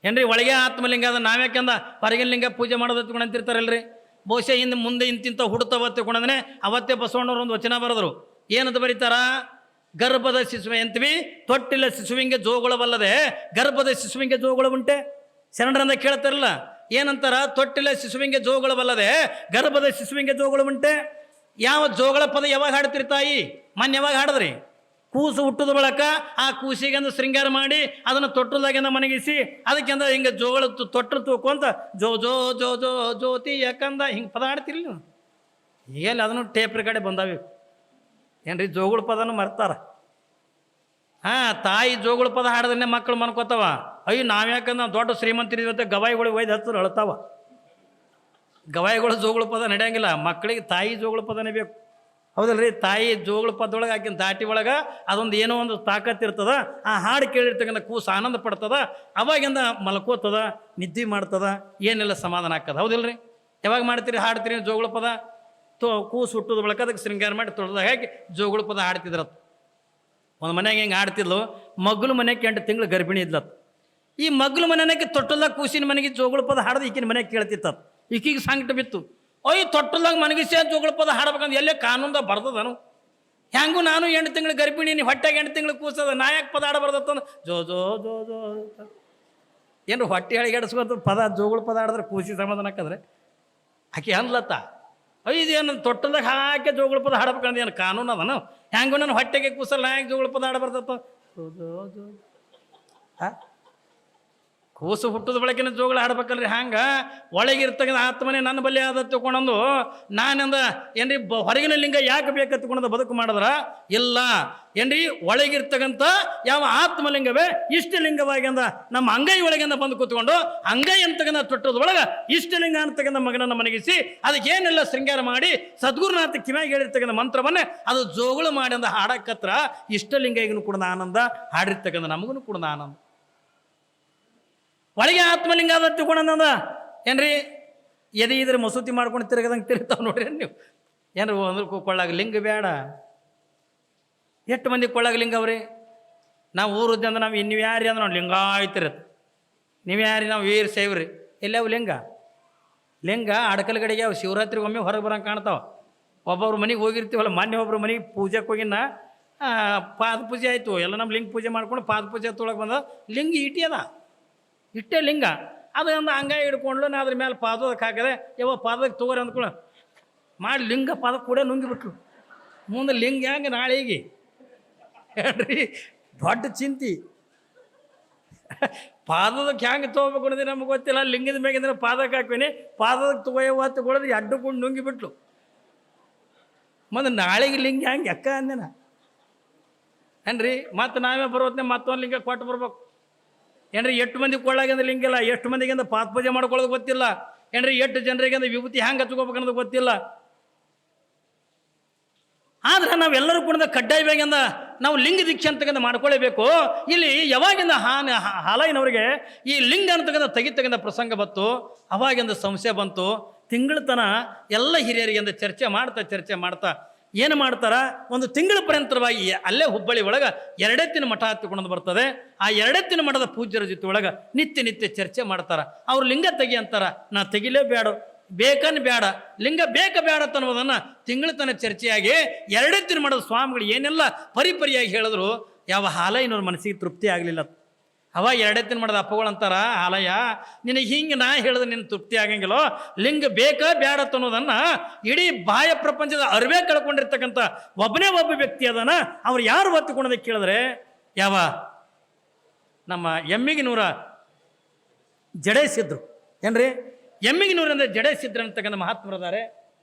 A: ಏನ್ರಿ ಒಳಗೆ ಆತ್ಮಲಿಂಗ ಅದ ನಾವ್ಯಾಕೆಂದ ಹೊರಗಿನ ಲಿಂಗ ಪೂಜೆ ಮಾಡೋದು ತಿಳ್ಕೊಂಡು ಅಂತಿರ್ತಾರಲ್ರಿ. ಬಹುಶಃ ಹಿಂದೆ ಮುಂದೆ ಇಂತಿಂತ ಹುಡುತವ ತಿಳ್ಕೊಂಡಂದ್ರೆ ಅವತ್ತೇ ಬಸವಣ್ಣವ್ರು ಒಂದು ವಚನ ಬರೆದ್ರು. ಏನಂತ ಬರೀತಾರ, ಗರ್ಭದ ಶಿಶುವೆ ಅಂತೀವಿ, ತೊಟ್ಟಿಲ್ಲ ಶಿಶುವಿಂಗೆ ಜೋಗುಳವಲ್ಲದೆ ಗರ್ಭದ ಶಿಶುವಿಂಗೆ ಜೋಗುಳ ಉಂಟೆ. ಶರಣರಂದ ಕೇಳ್ತಾರಲ್ಲ, ಏನಂತಾರ, ತೊಟ್ಟಿಲ್ಲ ಶಿಶುವಿಂಗೆ ಜೋಗುಳವಲ್ಲದೆ ಗರ್ಭದ ಶಿಶುವಿಂಗೆ ಜೋಗುಳ ಉಂಟೆ. ಯಾವ ಜೋಗಳ ಪದ ಯಾವಾಗ ಹಾಡ್ತಿರಿ ತಾಯಿ? ಮೊನ್ನೆ ಯಾವಾಗ ಹಾಡಿದ್ರಿ? ಕೂಸು ಹುಟ್ಟದ ಬಳಕ ಆ ಕೂಸಿಗೆಂದು ಶೃಂಗಾರ ಮಾಡಿ ಅದನ್ನು ತೊಟ್ಟಲ್ದಾಗಿಂದ ಮನಗಿಸಿ ಅದಕ್ಕೆಂದ ಹಿಂಗೆ ಜೋಗಳ ತೊಟ್ಟರು ತೂಕೊಂತ ಜೋ ಜೋ ಜೋ ಜೋ ಜ್ಯೋತಿ ಯಾಕಂದ ಹಿಂಗೆ ಪದ ಹಾಡ್ತಿರ್ಲಿ ನೀವು. ಈಗೆಲ್ಲ ಅದನ್ನು ಟೇಪ್ ಕಡೆ ಬಂದಾವೆ. ಏನ್ರಿ ಜೋಗುಳ ಪದನು ಮರ್ತಾರ. ತಾಯಿ ಜೋಗುಳ ಪದ ಹಾಡದನ್ನೇ ಮಕ್ಕಳು ಮನ್ಕೋತಾವ. ಅಯ್ಯೋ ನಾವ್ಯಾಕಂದ್ರೆ ನಾವು ದೊಡ್ಡ ಶ್ರೀಮಂತರಿದ್ವತ್ತೆ ಗವಾಯಿಗಳಿಗೆ ಒಯ್ದು ಹತ್ತಿರ ಅಳ್ತಾವ. ಗವಾಯಿಗಳು ಜೋಗುಳ ಪದ ನಡೆಯಂಗಿಲ್ಲ, ಮಕ್ಕಳಿಗೆ ತಾಯಿ ಜೋಗುಳ ಪದನೇ ಬೇಕು. ಹೌದಲ್ರಿ? ತಾಯಿ ಜೋಗುಳ ಪದೊಳಗೆ ಆಕಿನ ದಾಟಿ ಒಳಗೆ ಅದೊಂದು ಏನೋ ಒಂದು ತಾಕತ್ ಇರ್ತದ. ಆ ಹಾಡು ಕೇಳಿರ್ತಕ್ಕಂಥ ಕೂಸು ಆನಂದ ಪಡ್ತದ, ಅವಾಗಿಂದ ಮಲ್ಕೋತದ, ನಿದ್ದೆ ಮಾಡ್ತದ, ಏನೆಲ್ಲ ಸಮಾಧಾನ ಆಗ್ತದ. ಹೌದಿಲ್ರಿ? ಯಾವಾಗ ಮಾಡ್ತೀರಿ ಹಾಡ್ತೀರಿ ಜೋಗುಳ ಪದ? ಕೂಸು ಹುಟ್ಟೋದ ಬಳಕ ಅದಕ್ಕೆ ಶೃಂಗಾರ ಮಾಡಿ ತೊಳೆದಾಗ ಹಾಕಿ ಜೋಗುಳ ಪದ ಹಾಡ್ತಿದ್ರತ್. ಒಂದು ಮನೆಗೆ ಹಿಂಗೆ ಆಡ್ತಿದ್ಲು. ಮಗ್ಳು ಮನೆಗೆ 8 ತಿಂಗಳು ಗರ್ಭಿಣಿ ಇದ್ಲತ್. ಈ ಮಗ್ಳು ಮನೆಗೆ ತೊಟ್ಟಲ್ದಾಗ ಕೂಸಿನ ಮನೆಗೆ ಜೋಗುಳ ಪದ ಹಾಡ್ದು ಈಕಿನ ಮನೆಗೆ ಕೇಳ್ತಿತ್ತತ್. ಈಕಿಗೆ ಸಂಕಟ ಬಿತ್ತು. ಅಯ್ಯ ತೊಟ್ಟಲ್ದಾಗ ಮನಗಿಸಿ ಜೋಗುಳ ಪದ ಹಾಡ್ಬೇಕಂದ್ರೆ ಎಲ್ಲೇ ಕಾನೂನ್ದಾಗ ಬರ್ದದನು? ಹೆಂಗೂ ನಾನು 8 ತಿಂಗಳು ಗರ್ಭಿಣಿ, ನೀ ಹೊಟ್ಟೆಗೆ 8 ತಿಂಗಳು ಕೂಸದ, ನಾ ಯಾಕೆ ಪದ ಹಾಡಬಾರ್ದತ್ತಂದು ಜೋ ಜೋ ಜೋ ಜೋ ಏನು ಹೊಟ್ಟೆ ಹೇಳಿಗೆಡ್ಸ್ಕೊತ ಪದ ಜೋಗುಳ ಪದ ಹಾಡಿದ್ರೆ ಕೂಸಿ ಸಮಾಧಾನ ಹಾಕಿದ್ರೆ ಆಕೆ ಅನ್ಲತ್ತ. ಅಯ್ಯ ಇದೇನು ತೊಟ್ಟಲ್ದಾಗ ಹಾಕಿ ಜೋಗುಳ ಪದ ಹಾಡ್ಬೇಕಂದ್ರೆ ಏನು ಕಾನೂನು ಅದನು? ಹೆಂಗೂ ನಾನು ಹೊಟ್ಟೆಗೆ ಕೂಸಲ್ಲ, ನಾ ಯಾಕೆ ಜೋಗುಳ ಪದ ಹಾಡಬಾರ್ದತ್ತ? ಜೋ ಜೋ ಜೋ ಕೂಸು ಹುಟ್ಟದ ಬಳಕಿನ ಜೋಗಳ ಆಡ್ಬೇಕಲ್ರಿ. ಹಂಗೆ ಒಳಗಿರ್ತಕ್ಕಂಥ ಆತ್ಮನೇ ನನ್ನ ಬಲ್ಲಿ ಆದ ತಿಳ್ಕೊಂಡಂದು ನಾನಂದ ಏನ್ರಿ ಹೊರಗಿನ ಲಿಂಗ ಯಾಕೆ ಬೇಕು ತಿಳ್ಕೊಂಡ ಬದುಕು ಮಾಡಿದ್ರ ಇಲ್ಲ ಏನ್ರಿ ಒಳಗಿರ್ತಕ್ಕಂಥ ಯಾವ ಆತ್ಮಲಿಂಗವೇ ಇಷ್ಟಲಿಂಗವಾಗಿ ಅಂದ ನಮ್ಮ ಅಂಗೈ ಒಳಗಿಂದ ಬಂದು ಕೂತ್ಕೊಂಡು ಅಂಗೈ ಅಂತಕ್ಕಂಥ ತೊಟ್ಟದೊಳಗೆ ಇಷ್ಟಲಿಂಗ ಅಂತಕ್ಕಂಥ ಮಗನನ್ನು ಮನಗಿಸಿ ಅದಕ್ಕೇನೆಲ್ಲ ಶೃಂಗಾರ ಮಾಡಿ ಸದ್ಗುರುನಾಥ ಕಿವಿಯಾಗಿ ಹೇಳಿರ್ತಕ್ಕಂಥ ಮಂತ್ರವನ್ನೇ ಅದು ಜೋಗಳು ಮಾಡಿ ಅಂದ ಹಾಡಕ್ಕತ್ರ ಇಷ್ಟಲಿಂಗ ಈಗನು ಕೂಡ ಆನಂದ, ಹಾಡಿರ್ತಕ್ಕಂಥ ನಮಗೂ ಕೂಡ ಆನಂದ. ಒಳಗೆ ಆತ್ಮಲಿಂಗ ಅದ ತಿಳ್ಕೊಂಡಂದ ಏನ್ರಿ ಎದೆ ಇದ್ರೆ ಮಸೂತಿ ಮಾಡ್ಕೊಂಡು ತಿರುಗದಂಗೆ ತಿರುಗ್ತಾವೆ ನೋಡ್ರಿ ನೀವು. ಏನ್ರಿ ಅಂದ್ರೆ ಕೊಳ್ಳಾಗ ಲಿಂಗ ಬೇಡ. ಎಷ್ಟು ಮಂದಿ ಕೊಳ್ಳಾಗ ಲಿಂಗ ಅವ್ರಿ? ನಾವು ಊರದ್ದು ಅಂದ್ರೆ ನಾವು ನೀವು ಯಾರಿ ಅಂದ್ರೆ ನಾವು ಲಿಂಗ ಆಯ್ತಿರತ್ತೆ. ನೀವು ಯಾರಿ? ನಾವು ವೀರ ಸೇವ್ರಿ. ಎಲ್ಲವು ಲಿಂಗ ಅಡಕಲ್ಗಡೆಗೆ ಅವು ಶಿವರಾತ್ರಿಗೆ ಒಮ್ಮೆ ಹೊರಗೆ ಬರಂಗೆ ಕಾಣ್ತಾವೆ. ಒಬ್ಬೊಬ್ರು ಮನೆಗೆ ಹೋಗಿರ್ತೀವಲ್ಲ, ಮೊನ್ನೆ ಒಬ್ಬರು ಮನೆಗೆ ಪೂಜೆಗೆ ಹೋಗಿನ ಪಾದ ಪೂಜೆ ಆಯಿತು. ಎಲ್ಲ ನಮ್ಮ ಲಿಂಗ ಪೂಜೆ ಮಾಡ್ಕೊಂಡು ಪಾದ ಪೂಜೆ ತೊಳಗೆ ಬಂದ ಲಿಂಗ ಇಟಿ ಅದ, ಇಟ್ಟೇ ಲಿಂಗ ಅದು ಅಂದ ಹಂಗೆ ಹಿಡ್ಕೊಂಡು ನಾ ಅದ್ರ ಮೇಲೆ ಪಾದಕ್ಕೆ ಹಾಕದೆ ಯಾವ ಪಾದಕ್ಕೆ ತಗೋರಿ ಅಂದ್ಕೊಳ್ಳ ಮಾಡಿ ಲಿಂಗ ಪಾದಕ್ಕೆ ಕೂಡ ನುಂಗಿಬಿಟ್ರು. ಮುಂದೆ ಲಿಂಗ ಹೆಂಗೆ ನಾಳೆಗೆ ಹೇಳ್ರಿ ದೊಡ್ಡ ಚಿಂತಿ. ಪಾದದಕ್ಕೆ ಹೆಂಗೆ ತೊಗೋಬೇಕು ಅನ್ನೋದು ನಮ್ಗೆ ಗೊತ್ತಿಲ್ಲ. ಲಿಂಗದ ಮ್ಯಾಗಿಂದ್ರೆ ಪಾದಕ್ಕೆ ಹಾಕ್ತೀನಿ, ಪಾದಕ್ಕೆ ತಗೋಯವ ತಗೊಳೋದ್ರೆ ಅಡ್ಡಕೊಂಡು ನುಂಗಿಬಿಟ್ಲು. ಮತ್ತು ನಾಳೆಗೆ ಲಿಂಗ ಹೆಂಗೆ ಅಕ್ಕ ಅಂದೇನ ಏನ್ರಿ? ಮತ್ತು ನಾವೇ ಬರೋತ್ನೆ ಮತ್ತೊಂದು ಲಿಂಗ ಕೊಟ್ಟು ಬರ್ಬೇಕು ಏನ್ರಿ? ಎಷ್ಟು ಮಂದಿ ಕೊಳ್ಳಾಗಿಂದ ಲಿಂಗಿಲ್ಲ, ಎಷ್ಟು ಮಂದಿಗಿಂದ ಪಾದ ಪೂಜೆ ಮಾಡ್ಕೊಳ್ಳೋದು ಗೊತ್ತಿಲ್ಲ ಏನ್ರಿ? ಎಷ್ಟು ಜನರಿಗಿಂದ ವಿಭೂತಿ ಹೆಂಗೆ ಹಚ್ಕೋಬೇಕು ಅನ್ನೋದು ಗೊತ್ತಿಲ್ಲ. ಆದ್ರೆ ನಾವೆಲ್ಲರೂ ಕೂಡ ಕಡ್ಡಾಯವಾಗಿಂದ ನಾವು ಲಿಂಗ ದೀಕ್ಷೆ ಅಂತಕ್ಕಂಥ ಮಾಡ್ಕೊಳ್ಳೇಬೇಕು. ಇಲ್ಲಿ ಯಾವಾಗಿಂದ ಹಾಲಯ್ಯನವ್ರಿಗೆ ಈ ಲಿಂಗ ಅಂತಕ್ಕಂಥ ತೆಗಿತಕ್ಕಂಥ ಪ್ರಸಂಗ ಬಂತು, ಅವಾಗಿಂದ ಸಂಶಯ ಬಂತು. ತಿಂಗಳ ತನ ಎಲ್ಲ ಹಿರಿಯರಿಗಿಂದ ಚರ್ಚೆ ಮಾಡ್ತಾ ಏನು ಮಾಡ್ತಾರ, ಒಂದು ತಿಂಗಳ ಪರ್ಯಂತರವಾಗಿ ಅಲ್ಲೇ ಹುಬ್ಬಳ್ಳಿ ಒಳಗೆ ಎರಡೆತ್ತಿನ ಮಠ ಹತ್ತಿಕೊಂಡು ಬರ್ತದೆ. ಆ ಎರಡೆತ್ತಿನ ಮಠದ ಪೂಜ್ಯರ ಜೊತೆ ಒಳಗೆ ನಿತ್ಯ ಚರ್ಚೆ ಮಾಡ್ತಾರ. ಅವ್ರು ಲಿಂಗ ತೆಗಿ ಅಂತಾರ, ನಾ ತೆಗಿಲೇ ಬೇಡ, ಬೇಕನ್ ಬೇಡ, ಲಿಂಗ ಬೇಕ ಬೇಡ ಅನ್ನೋದನ್ನು ತಿಂಗಳ ತನ ಚರ್ಚೆಯಾಗಿ ಎರಡೆತ್ತಿನ ಮಠದ ಸ್ವಾಮಿಗಳು ಏನೆಲ್ಲ ಪರಿಯಾಗಿ ಹೇಳಿದ್ರು, ಯಾವ ಹಾಲಯ್ಯನವ್ರ ಮನಸ್ಸಿಗೆ ತೃಪ್ತಿ ಆಗಲಿಲ್ಲ. ಅವ ಎರಡೆತ್ತಿನ ಮಠದ ಅಪ್ಪಗಳಂತಾರ, ಹಾಲಯ್ಯ ನಿನಗೆ ಹಿಂಗೆ ನಾ ಹೇಳಿದ್ರೆ ನಿನ್ನ ತೃಪ್ತಿ ಆಗಂಗಿಲ್ಲೋ, ಲಿಂಗ ಬೇಕಾ ಬ್ಯಾಡ ಅನ್ನೋದನ್ನು ಇಡೀ ಬಾಹ್ಯ ಪ್ರಪಂಚದ ಅರಿವೇ ಕಳ್ಕೊಂಡಿರ್ತಕ್ಕಂಥ ಒಬ್ಬ ವ್ಯಕ್ತಿ ಅದನ. ಅವ್ರು ಯಾರು ಒತ್ತುಕೊಂಡೋದಕ್ಕೆ ಕೇಳಿದ್ರೆ ಯಾವ ನಮ್ಮ ಎಮ್ಮಿಗಿನೂರ ಜಡೇಸಿದ್ರು ಏನ್ರಿ? ಎಮ್ಮಿಗಿನೂರಿಂದ ಜಡೇಸಿದ್ರು ಅಂತಕ್ಕಂಥ ಮಹಾತ್ಮರದಾರೆ.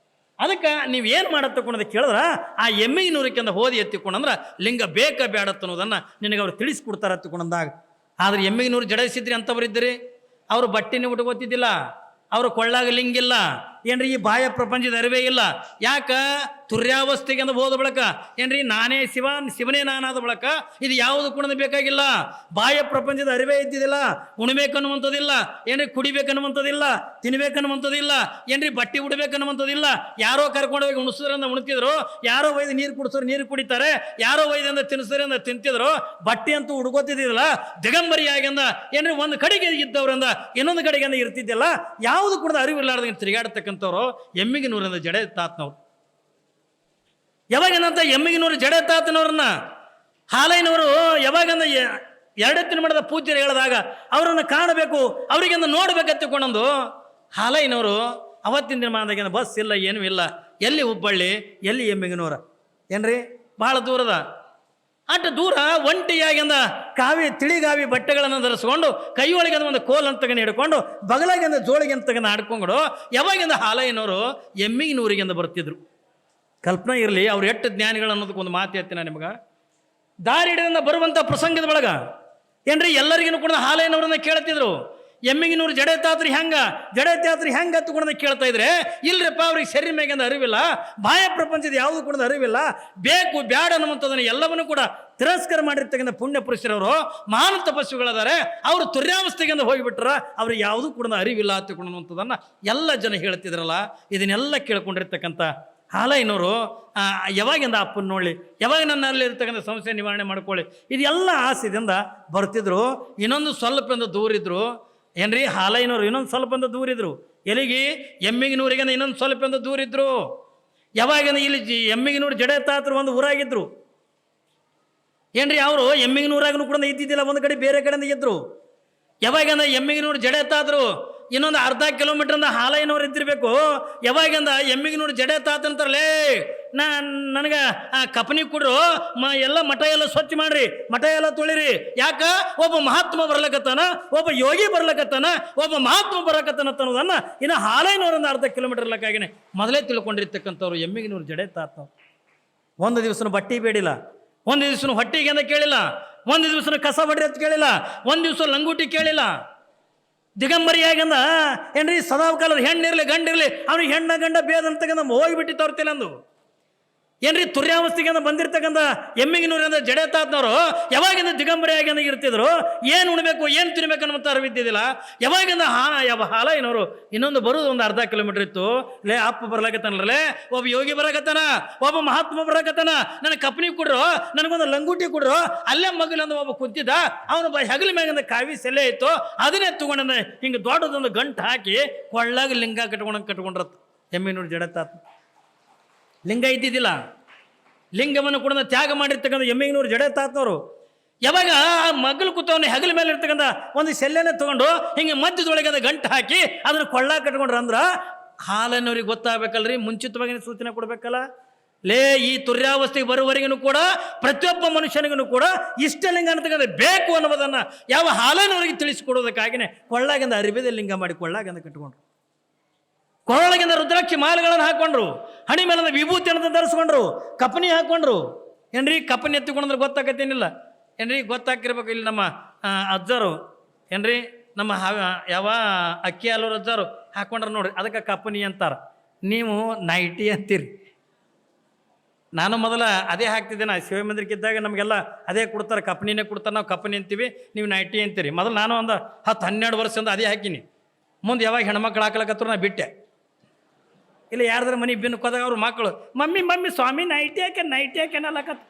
A: ಅದಕ್ಕೆ ನೀವೇನು ಮಾಡತ್ತೆ ತಗೊಂಡೋದಕ್ಕೆ ಕೇಳಿದ್ರೆ ಆ ಎಮ್ಮಿಗಿನೂರಕ್ಕಿಂತ ಹೋದಿ ಎತ್ತಿಕೊಂಡಂದ್ರೆ ಲಿಂಗ ಬೇಕಾ ಬ್ಯಾಡ ಅನ್ನೋದನ್ನು ನಿನಗೆ ಅವ್ರು ತಿಳಿಸ್ಕೊಡ್ತಾರೆ ಎತ್ತಿಕೊಂಡಂದಾಗ. ಆದರೆ ಎಮ್ಮಿಗಿನೂರು ಜಡೇಸಿದ್ರಿ ಅಂತವರಿದ್ದರೆ ಅವರು ಬಟ್ಟೆನೇ ಉಟ್ಕೋತಿದ್ದಿಲ್ಲ, ಅವರು ಕೊಳ್ಳಾಗ ಲಿಂಗಿಲ್ಲ ಏನ್ರಿ, ಈ ಬಾಹ್ಯ ಪ್ರಪಂಚದ ಅರಿವೇ ಇಲ್ಲ. ಯಾಕ? ತುರ್ಯಾವಸ್ಥೆಗೆ ಅಂದ ಹೋದ ಬಳಕ ಏನ್ರಿ, ನಾನೇ ಶಿವನೇ ನಾನಾದ ಬಳಕ ಇದು ಯಾವುದು ಕೂಡ ಬೇಕಾಗಿಲ್ಲ. ಬಾಹ್ಯ ಪ್ರಪಂಚದ ಅರಿವೇ ಇದ್ದಿದ್ದಿಲ್ಲ. ಉಣ್ಬೇಕನ್ನುವಂಥದ್ದಿಲ್ಲ ಏನ್ರಿ, ಕುಡಿಬೇಕನ್ನುವಂಥದ್ದಿಲ್ಲ, ತಿನ್ಬೇಕನ್ನುವಂಥದ್ದಿಲ್ಲ ಏನ್ರಿ, ಬಟ್ಟೆ ಉಡ್ಬೇಕನ್ನುವಂಥದ್ದಿಲ್ಲ. ಯಾರೋ ಕರ್ಕೊಂಡು ಹೋಗಿ ಉಣಿಸೋದ್ರಿಂದ ಉಣ್ತಿದ್ರು, ಯಾರೋ ಒಯ್ದು ನೀರು ಕುಡಿಸೋರು ನೀರು ಕುಡಿತಾರೆ, ಯಾರೋ ಒಯ್ದಿಂದ ತಿನ್ನಿಸೋರಿಂದ ತಿಂತಿದ್ರು. ಬಟ್ಟೆ ಅಂತೂ ಹುಡ್ಕೋತಿದ್ದಿಲ್ಲ. ದಿಗಂಬರಿಯಾಗಿಂದ ಏನ್ರಿ ಒಂದು ಕಡೆಗೆ ಇದ್ದವ್ರಿಂದ ಇನ್ನೊಂದು ಕಡೆಗೆ ಇರ್ತಿದ್ದಿಲ್ಲ. ಯಾವುದು ಕೂಡ ಅರಿವಿಲ್ಲಾರ್ದಂಗೆ ತಿರುಗಾಡ್ತಕ್ಕಂಥವ್ರು ಎಮ್ಮಿಗಿನೂರಿಂದ ಜಡೆ ತಾತನವ್ರು. ಯಾವಾಗೇನಂತ ಎಮ್ಮಿಗಿನೂರು ಜಡೆ ತಾತನವ್ರನ್ನ ಹಾಲಯ್ಯನವರು ಯಾವಾಗಂದ ಎರಡೆತ್ತಿನ ಮಠದ ಪೂಜ್ಯರು ಹೇಳಿದಾಗ ಅವರನ್ನು ಕಾಣಬೇಕು, ಅವರಿಗೆಂದು ನೋಡ್ಬೇಕತ್ತಿಕೊಂಡಂದು ಹಾಲಯ್ಯನವರು ಅವತ್ತಿನ ದಿನಮಾನದಾಗಿಂದ ಬಸ್ ಇಲ್ಲ, ಏನೂ ಇಲ್ಲ. ಎಲ್ಲಿ ಹುಬ್ಬಳ್ಳಿ, ಎಲ್ಲಿ ಎಮ್ಮಿಗಿನೂರ ಏನ್ರಿ, ಭಾಳ ದೂರದ. ಅಷ್ಟು ದೂರ ಒಂಟಿಯಾಗಿಂದ ತಿಳಿಗಾವಿ ಬಟ್ಟೆಗಳನ್ನು ಧರಿಸ್ಕೊಂಡು ಕೈಯೊಳಗೆ ಒಂದು ಕೋಲ್ ಅಂತಗನ ಹಿಡ್ಕೊಂಡು ಬಗಲಾಗಿಂದ ಜೋಳಿಗೆ ಅಂತಗನ ಆಡ್ಕೊಂಡು ಯಾವಾಗಿಂದ ಹಾಲಯ್ಯನವರು ಎಮ್ಮಿಗಿನೂರಿಗಿಂದ ಬರ್ತಿದ್ರು. ಕಲ್ಪನೆ ಇರಲಿ ಅವ್ರು ಎಷ್ಟು ಜ್ಞಾನಿಗಳು ಅನ್ನೋದಕ್ಕೊಂದು ಮಾತು ಹೇಳ್ತೀನಿ ನಿಮ್ಗೆ. ದಾರಿ ಹಿಡಿದಿಂದ ಬರುವಂಥ ಪ್ರಸಂಗದ ಒಳಗ ಏನ್ರಿ ಎಲ್ಲರಿಗೂ ಕೂಡ ಹಾಲಯ್ಯನವ್ರನ್ನ ಕೇಳ್ತಿದ್ರು, ಎಮ್ಮಿಗಿನೂರು ಜಡೆ ತಾತ್ರಿ ಹೆಂಗೆ ಹತ್ತುಕೊಂಡ ಕೇಳ್ತಾ ಇದ್ರೆ, ಇಲ್ರಿಪ್ಪ ಅವ್ರಿಗೆ ಶರೀರ ಮ್ಯಾಗಿಂದ ಅರಿವಿಲ್ಲ, ಬಾಹ್ಯ ಪ್ರಪಂಚದ ಯಾವುದು ಕೂಡ ಅರಿವಿಲ್ಲ, ಬೇಕು ಬ್ಯಾಡ ಅನ್ನುವಂಥದ್ದನ್ನು ಎಲ್ಲವನ್ನೂ ಕೂಡ ತಿರಸ್ಕಾರ ಮಾಡಿರ್ತಕ್ಕಂಥ ಪುಣ್ಯ ಪುರುಷರವರು ಮಹಾನ್ ತಪಸ್ವಿಗಳದಾರೆ. ಅವರು ತುರ್ಯಾವಸ್ಥೆಗಿಂದ ಹೋಗಿಬಿಟ್ರ, ಅವ್ರಿಗೆ ಯಾವುದೂ ಕೂಡ ಅರಿವಿಲ್ಲ ಹತ್ತುಕೊಳ್ಳುವಂಥದ್ದನ್ನು ಎಲ್ಲ ಜನ ಹೇಳ್ತಿದ್ರಲ್ಲ. ಇದನ್ನೆಲ್ಲ ಕೇಳ್ಕೊಂಡಿರ್ತಕ್ಕಂಥ ಹಾಲಯ್ಯನವರು ಯಾವಾಗಿಂದ ಅಪ್ಪನ ನೋಡಲಿ, ಯಾವಾಗ ನನ್ನಲ್ಲಿ ಇರ್ತಕ್ಕಂಥ ಸಮಸ್ಯೆ ನಿವಾರಣೆ ಮಾಡ್ಕೊಳ್ಳಿ, ಇದೆಲ್ಲ ಆಸೆದಿಂದ ಬರ್ತಿದ್ರು. ಇನ್ನೊಂದು ಸ್ವಲ್ಪ ದೂರ ಇದ್ರು ಏನ್ರಿ, ಹಾಲಯ್ಯನವರು ಇನ್ನೊಂದು ಸ್ವಲ್ಪ ದೂರಿದ್ರು. ಎಲ್ಲಿಗೆ? ಎಮ್ಮಿಗಿನೂರಿಗಿಂದ ಇನ್ನೊಂದು ಸ್ವಲ್ಪ ದೂರ ಇದ್ರು. ಯಾವಾಗಿಂದ ಇಲ್ಲಿ ಎಮ್ಮಿಗಿನೂರು ಜಡೆ ತಾತರು ಒಂದು ಊರಾಗಿದ್ರು ಏನ್ರಿ. ಅವರು ಎಮ್ಮಿಗಿನೂರಾಗೂ ಕೂಡ ಇದ್ದಿದ್ದಿಲ್ಲ, ಒಂದು ಕಡೆ ಬೇರೆ ಕಡೆಯಿಂದ ಇದ್ರು. ಯಾವಾಗಿಂದ ಎಮ್ಮಿಗಿನೂರು ಜಡೆ ತಾತರು ಇನ್ನೊಂದು ಅರ್ಧ ಕಿಲೋಮೀಟರ್ ಹಾಲಯ್ಯನವ್ರು ಇದ್ದಿರಬೇಕು. ಯಾವಾಗಿಂದ ಎಮ್ಮಿಗಿನೂರು ಜಡೆ ತಾತಂತಾರಲೇ ನನಗೆ ಆ ಕಪನಿ ಕೊಡ್ರು, ಎಲ್ಲ ಮಠ ಎಲ್ಲ ಸ್ವಚ್ಛ ಮಾಡ್ರಿ, ಮಠ ಎಲ್ಲ ತೊಳಿರಿ. ಯಾಕ? ಒಬ್ಬ ಮಹಾತ್ಮ ಬರ್ಲಕತ್ತಾನ, ಒಬ್ಬ ಯೋಗಿ ಬರ್ಲಕತ್ತಾನ, ಒಬ್ಬ ಮಹಾತ್ಮ ಬರಕತ್ತಾನ ಅನ್ನೋದನ್ನ ಇನ್ನು ಹಾಲೈನವರನ್ನ ಅರ್ಧ ಕಿಲೋಮೀಟರ್ ಲೆಕ್ಕಾಗಿನೇ ಮೊದಲೇ ತಿಳ್ಕೊಂಡಿರ್ತಕ್ಕಂಥವ್ರು ಎಮ್ಮಿಗನೂರು ಜಡೆ ತಾತವ್ರು. ಒಂದು ದಿವಸನೂ ಬಟ್ಟಿ ಬೇಡಿಲ್ಲ, ಒಂದು ದಿವಸನೂ ಹೊಟ್ಟಿಗೆ ಅಂತ ಕೇಳಿಲ್ಲ, ಒಂದು ದಿವಸನೂ ಕಸ ಬಡ್ರಿ ಅಂತ ಕೇಳಿಲ್ಲ, ಒಂದು ದಿವಸ ಲಂಗೋಟಿ ಕೇಳಿಲ್ಲ. ದಿಗಂಬರಿಯಾಗಂದ ಏನ್ರಿ ಸದಾಕಾಲದ ಹೆಣ್ಣಿರ್ಲಿ ಗಂಡಿರ್ಲಿ ಅವ್ರಿಗೆ ಹೆಣ್ಣ ಗಂಡ ಭೇದ ಅಂತಕ್ಕಂಥ ಹೋಗಿಬಿಟ್ಟು ತೋರ್ತಿಲ್ಲ ಅಂದು. ಏನ್ರಿ ತುರ್ಯಾವಸ್ಥೆಗೆ ಬಂದಿರ್ತಕ್ಕಂಥ ಎಮ್ಮಿಗನೂರಿಂದ ಜಡೆ ತಾತನವರು ಯಾವಾಗಿಂದ ದಿಗಂಬರಿಯಾಗಿ ಇರ್ತಿದ್ರು, ಏನು ಉಣ್ಬೇಕು ಏನು ತಿನ್ಬೇಕು ಅನ್ನೋ ಅರಿವಿದ್ದಿದ್ದಿಲ್ಲ. ಯಾವಾಗಿಂದ ಹಾಲಯ್ಯನವರು ಇನ್ನೊಂದು ಬರೋದು ಒಂದು ಅರ್ಧ ಕಿಲೋಮೀಟರ್ ಇತ್ತು. ಲೇ ಅಪ್ಪ ಬರ್ಲಾಕತ್ತಾನಲ್ಲೇ, ಒಬ್ಬ ಯೋಗಿ ಬರಾಕತ್ತಾನ, ಒಬ್ಬ ಮಹಾತ್ಮ ಬರಾಕತ್ತಾನ, ನನಗೆ ಕಪ್ನಿ ಕೊಡ್ರು, ನನಗೊಂದು ಲಂಗೋಟಿ ಕೊಡ್ರು. ಅಲ್ಲೇ ಮಗಲಂದ ಒಬ್ಬ ಕುಂತಿದ್ದ, ಅವನು ಹೆಗಲ ಮ್ಯಾಗಿಂದ ಕಾವಿ ಸೆಲೆ ಇತ್ತು, ಅದನ್ನೇ ತಗೊಂಡ ಹಿಂಗೆ ದೊಡ್ಡದೊಂದು ಗಂಟು ಹಾಕಿ ಕೊಳ್ಳಾಗ ಲಿಂಗ ಕಟ್ಕೊಂಡ್ರತ್. ಎಮ್ಮಿಗನೂರು ಜಡೆ ತಾತ ಲಿಂಗ ಇದ್ದಿದ್ದಿಲ್ಲ, ಲಿಂಗವನ್ನು ಕೂಡ ತ್ಯಾಗ ಮಾಡಿರ್ತಕ್ಕಂಥ ಎಮ್ಮಿಗನೂರು ಜಡೆ ತಾತನವರು ಯಾವಾಗ ಆ ಮಗ್ಲು ಕೂತವನ್ನ ಹೆಗಲ ಮೇಲೆ ಇರ್ತಕ್ಕಂಥ ಒಂದು ಸೆಲ್ಲೆನ ತಗೊಂಡು ಹಿಂಗೆ ಮಧ್ಯದೊಳಗೆ ಅದು ಗಂಟು ಹಾಕಿ ಅದನ್ನು ಕೊಳ್ಳಾಗ ಕಟ್ಕೊಂಡ್ರ ಅಂದ್ರ ಹಾಲನ್ನವ್ರಿಗೆ ಗೊತ್ತಾಗಬೇಕಲ್ರಿ, ಮುಂಚಿತವಾಗಿ ಸೂಚನೆ ಕೊಡ್ಬೇಕಲ್ಲ. ಲೇ ಈ ತುರ್ಯಾವಸ್ಥೆಗೆ ಬರುವವರೆಗೂ ಕೂಡ ಪ್ರತಿಯೊಬ್ಬ ಮನುಷ್ಯನಿಗೂ ಕೂಡ ಇಷ್ಟ ಲಿಂಗ ಅಂತಕ್ಕಂಥ ಬೇಕು ಅನ್ನೋದನ್ನು ಯಾವ ಹಾಲನ್ನವರಿಗೆ ತಿಳಿಸಿಕೊಡೋದಕ್ಕಾಗಿನೇ ಕೊಳ್ಳಾಗಿಂದ ಅರಿವಿದೆ ಲಿಂಗ ಮಾಡಿ ಕೊಳ್ಳಾಗಿಂದ ಕಟ್ಕೊಂಡ್ರು. ಕೊರಳಗಿಂದ ರುದ್ರಾಕ್ಷಿ ಮಾಲೆಗಳನ್ನು ಹಾಕೊಂಡ್ರು, ಹಣಿ ಮೇಲಿಂದ ವಿಭೂತಿ ಅಂತ ಧರಿಸ್ಕೊಂಡ್ರು, ಕಪನಿ ಹಾಕೊಂಡ್ರು. ಏನ್ರಿ ಕಪನಿ ಎತ್ತಿಕೊಂಡ್ರೆ ಗೊತ್ತಾಗತ್ತೇನಿಲ್ಲ ಏನ್ರಿ? ಗೊತ್ತಾಕಿರ್ಬೇಕು. ಇಲ್ಲಿ ನಮ್ಮ ಅಜ್ಜರು ಏನ್ರಿ ನಮ್ಮ ಯಾವ ಅಕ್ಕಿ ಹಾಲೂರು ಅಜ್ಜರು ಹಾಕೊಂಡ್ರ ನೋಡ್ರಿ, ಅದಕ್ಕೆ ಕಪನಿ ಅಂತಾರ. ನೀವು ನೈಟಿ ಅಂತೀರಿ. ನಾನು ಮೊದಲ ಅದೇ ಹಾಕ್ತಿದ್ದೆ. ನಾ ಶಿವ ಮಂದಿರಕ್ಕಿದ್ದಾಗ ನಮಗೆಲ್ಲ ಅದೇ ಕೊಡ್ತಾರೆ, ಕಪನಿನೇ ಕೊಡ್ತಾರೆ. ನಾವು ಕಪನಿ ಅಂತೀವಿ, ನೀವು ನೈಟಿ ಅಂತೀರಿ. ಮೊದಲು ನಾನು ಒಂದು 10-12 ವರ್ಷದಿಂದ ಅದೇ ಹಾಕಿನಿ. ಮುಂದೆ ಯಾವಾಗ ಹೆಣ್ಮಕ್ಳು ಹಾಕ್ಲಕತ್ತರು ನಾ ಬಿಟ್ಟೆ. ಇಲ್ಲ ಯಾರ್ದಾರ ಮನೆ ಬಿನ್ಕೋದಾಗ ಅವ್ರ ಮಕ್ಕಳು ಮಮ್ಮಿ ಸ್ವಾಮಿ ನೈಟಿ ಹಾಕೆ ಅನ್ನಲಕತ್ತ.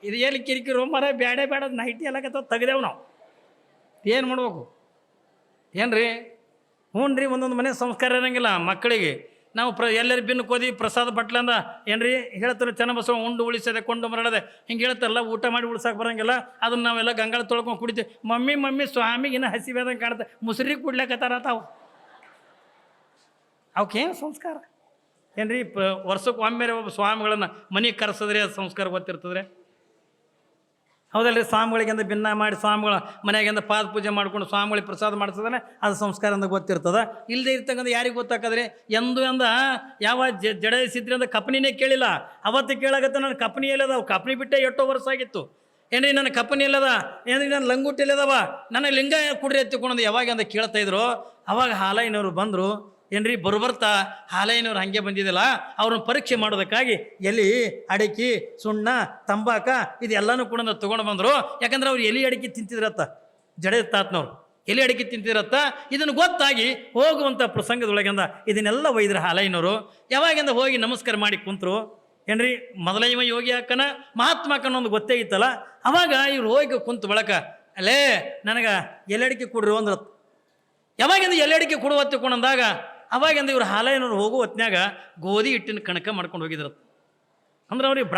A: ಇದು ಎಲ್ಲಿ ಕಿರಿಕಿರು ಮರ ಬೇಡ ನೈಟಿ ಅಲ್ಲಕತ್ತ ತೆಗ್ದೇವು ನಾವು. ಏನು ಮಾಡ್ಬೇಕು ಏನ್ರಿ? ಹ್ಞೂ ರೀ, ಒಂದೊಂದು ಮನೆ ಸಂಸ್ಕಾರ ಇರೋಂಗಿಲ್ಲ ಮಕ್ಕಳಿಗೆ. ನಾವು ಎಲ್ಲರೂ ಬಿನ್ನಕ್ಕೆ ಹೋದಿ ಪ್ರಸಾದ ಬಟ್ಲಂದ ಏನ್ರಿ ಹೇಳ್ತಾರೆ, ಚೆನ್ನಬಸವ ಉಂಡು ಉಳಿಸದೆ ಕೊಂಡು ಮರಳದೆ ಹಿಂಗೆ ಹೇಳ್ತಾರಲ್ಲ, ಊಟ ಮಾಡಿ ಉಳ್ಸಕ್ಕೆ ಬರೋಂಗಿಲ್ಲ. ಅದನ್ನು ನಾವೆಲ್ಲ ಗಂಗಾಳ ತೊಳ್ಕೊಂಡು ಕುಡಿತೀವಿ. ಮಮ್ಮಿ ಸ್ವಾಮಿಗಿನ್ನ ಹಸಿವೇದಂಗೆ ಕಾಣುತ್ತೆ, ಮುಸುರಿ ಕುಡ್ಲಕತ್ತಾರ ತಾವು. ಅವಕ್ಕೇನು ಸಂಸ್ಕಾರ ಏನ್ರಿ? ವರ್ಷಕ್ಕೆ ಒಮ್ಮೆ ಒಬ್ಬ ಸ್ವಾಮಿಗಳನ್ನು ಮನೆಗೆ ಕರೆಸಿದ್ರೆ ಅದು ಸಂಸ್ಕಾರ ಗೊತ್ತಿರ್ತದ್ರೆ ಹೌದಲ್ರಿ? ಸ್ವಾಮಿಗಳಿಗೆಂದ ಭಿನ್ನ ಮಾಡಿ ಸ್ವಾಮಿಗಳ ಮನೆಯಾಗಿಂದ ಪಾದ ಪೂಜೆ ಮಾಡ್ಕೊಂಡು ಸ್ವಾಮಿಗಳಿಗೆ ಪ್ರಸಾದ ಮಾಡಿಸಿದ್ರೆ ಅದು ಸಂಸ್ಕಾರ ಅಂತ ಗೊತ್ತಿರ್ತದೆ. ಇಲ್ಲದೆ ಇರ್ತಕ್ಕಂಥ ಯಾರಿಗೆ ಗೊತ್ತಾಕದ್ರಿ? ಎಂದ ಯಾವ ಜಡೆ ಸಿದ್ರಿ ಅಂತ ಕಪನಿನೇ ಕೇಳಿಲ್ಲ. ಅವತ್ತು ಕೇಳಾಗತ್ತೆ ನನ್ನ ಕಪನಿ ಎಲ್ಲದ, ಕಪನಿ ಬಿಟ್ಟೆ ಎಷ್ಟೋ ವರ್ಷ ಆಗಿತ್ತು. ಏನ್ರಿ ನನ್ನ ಕಪನಿ ಎಲ್ಲದ, ಏನ್ರಿ ನನ್ನ ಲಂಗೋಟಿ ಎಲ್ಲದವ, ನನ್ನ ಲಿಂಗ ಕುಡ್ರಿ ಎತ್ತಿಕೊಂಡು ಯಾವಾಗ ಅಂತ ಕೇಳ್ತಾ ಇದ್ರು. ಅವಾಗ ಹಾಲಯ್ಯನವರು ಬಂದರು. ಏನ್ರಿ ಬರ್ತಾ ಹಾಲಯ್ಯನವ್ರು ಹಾಗೆ ಬಂದಿದ್ದಲ್ಲ, ಅವ್ರನ್ನ ಪರೀಕ್ಷೆ ಮಾಡೋದಕ್ಕಾಗಿ ಎಲೆ ಅಡಿಕೆ ಸುಣ್ಣ ತಂಬಾಕ ಇದೆಲ್ಲನೂ ಕೂಡ ತೊಗೊಂಡು ಬಂದರು. ಯಾಕಂದ್ರೆ ಅವ್ರು ಎಲೆ ಅಡಿಕೆ ತಿಂತಿದ್ರತ್ತ, ಜಡೆ ತಾತನವ್ರು ಎಲೆ ಅಡಿಕೆ ತಿಂತಿದ್ರತ್ತ. ಇದನ್ನು ಗೊತ್ತಾಗಿ ಹೋಗುವಂಥ ಪ್ರಸಂಗದೊಳಗಿಂದ ಇದನ್ನೆಲ್ಲ ಒಯ್ದ್ರ ಹಾಲಯ್ಯನವರು. ಯಾವಾಗಿಂದ ಹೋಗಿ ನಮಸ್ಕಾರ ಮಾಡಿ ಕುಂತರು. ಏನ್ರಿ ಮೊದಲ ಇವ ಯೋಗಿ ಹಾಕನ ಮಹಾತ್ಮ ಹಾಕನ್ನೊಂದು ಗೊತ್ತೇ ಇತ್ತಲ್ಲ. ಅವಾಗ ಇವ್ರು ಹೋಗಿ ಕುಂತು ಬಳಕ ಅಲ್ಲೇ ನನಗೆ ಎಲೆ ಅಡಿಕೆ ಕೊಡ್ರಿ ಅಂದ್ರ. ಯಾವಾಗಿಂದ ಎಲೆ ಅಡಿಕೆ ಕೊಡುವ ತಿಳ್ಕೊಂಡಂದಾಗ ಅವಾಗಿಂದ ಇವ್ರು ಹಾಲಯ್ಯನವ್ರು ಹೋಗೋ ಹೊತ್ನ್ಯಾಗ ಗೋಧಿ ಹಿಟ್ಟಿನ ಕಣಕ ಮಾಡ್ಕೊಂಡು ಹೋಗಿದ್ರು. ಅಂದ್ರೆ ಅವ್ರಿಗೆ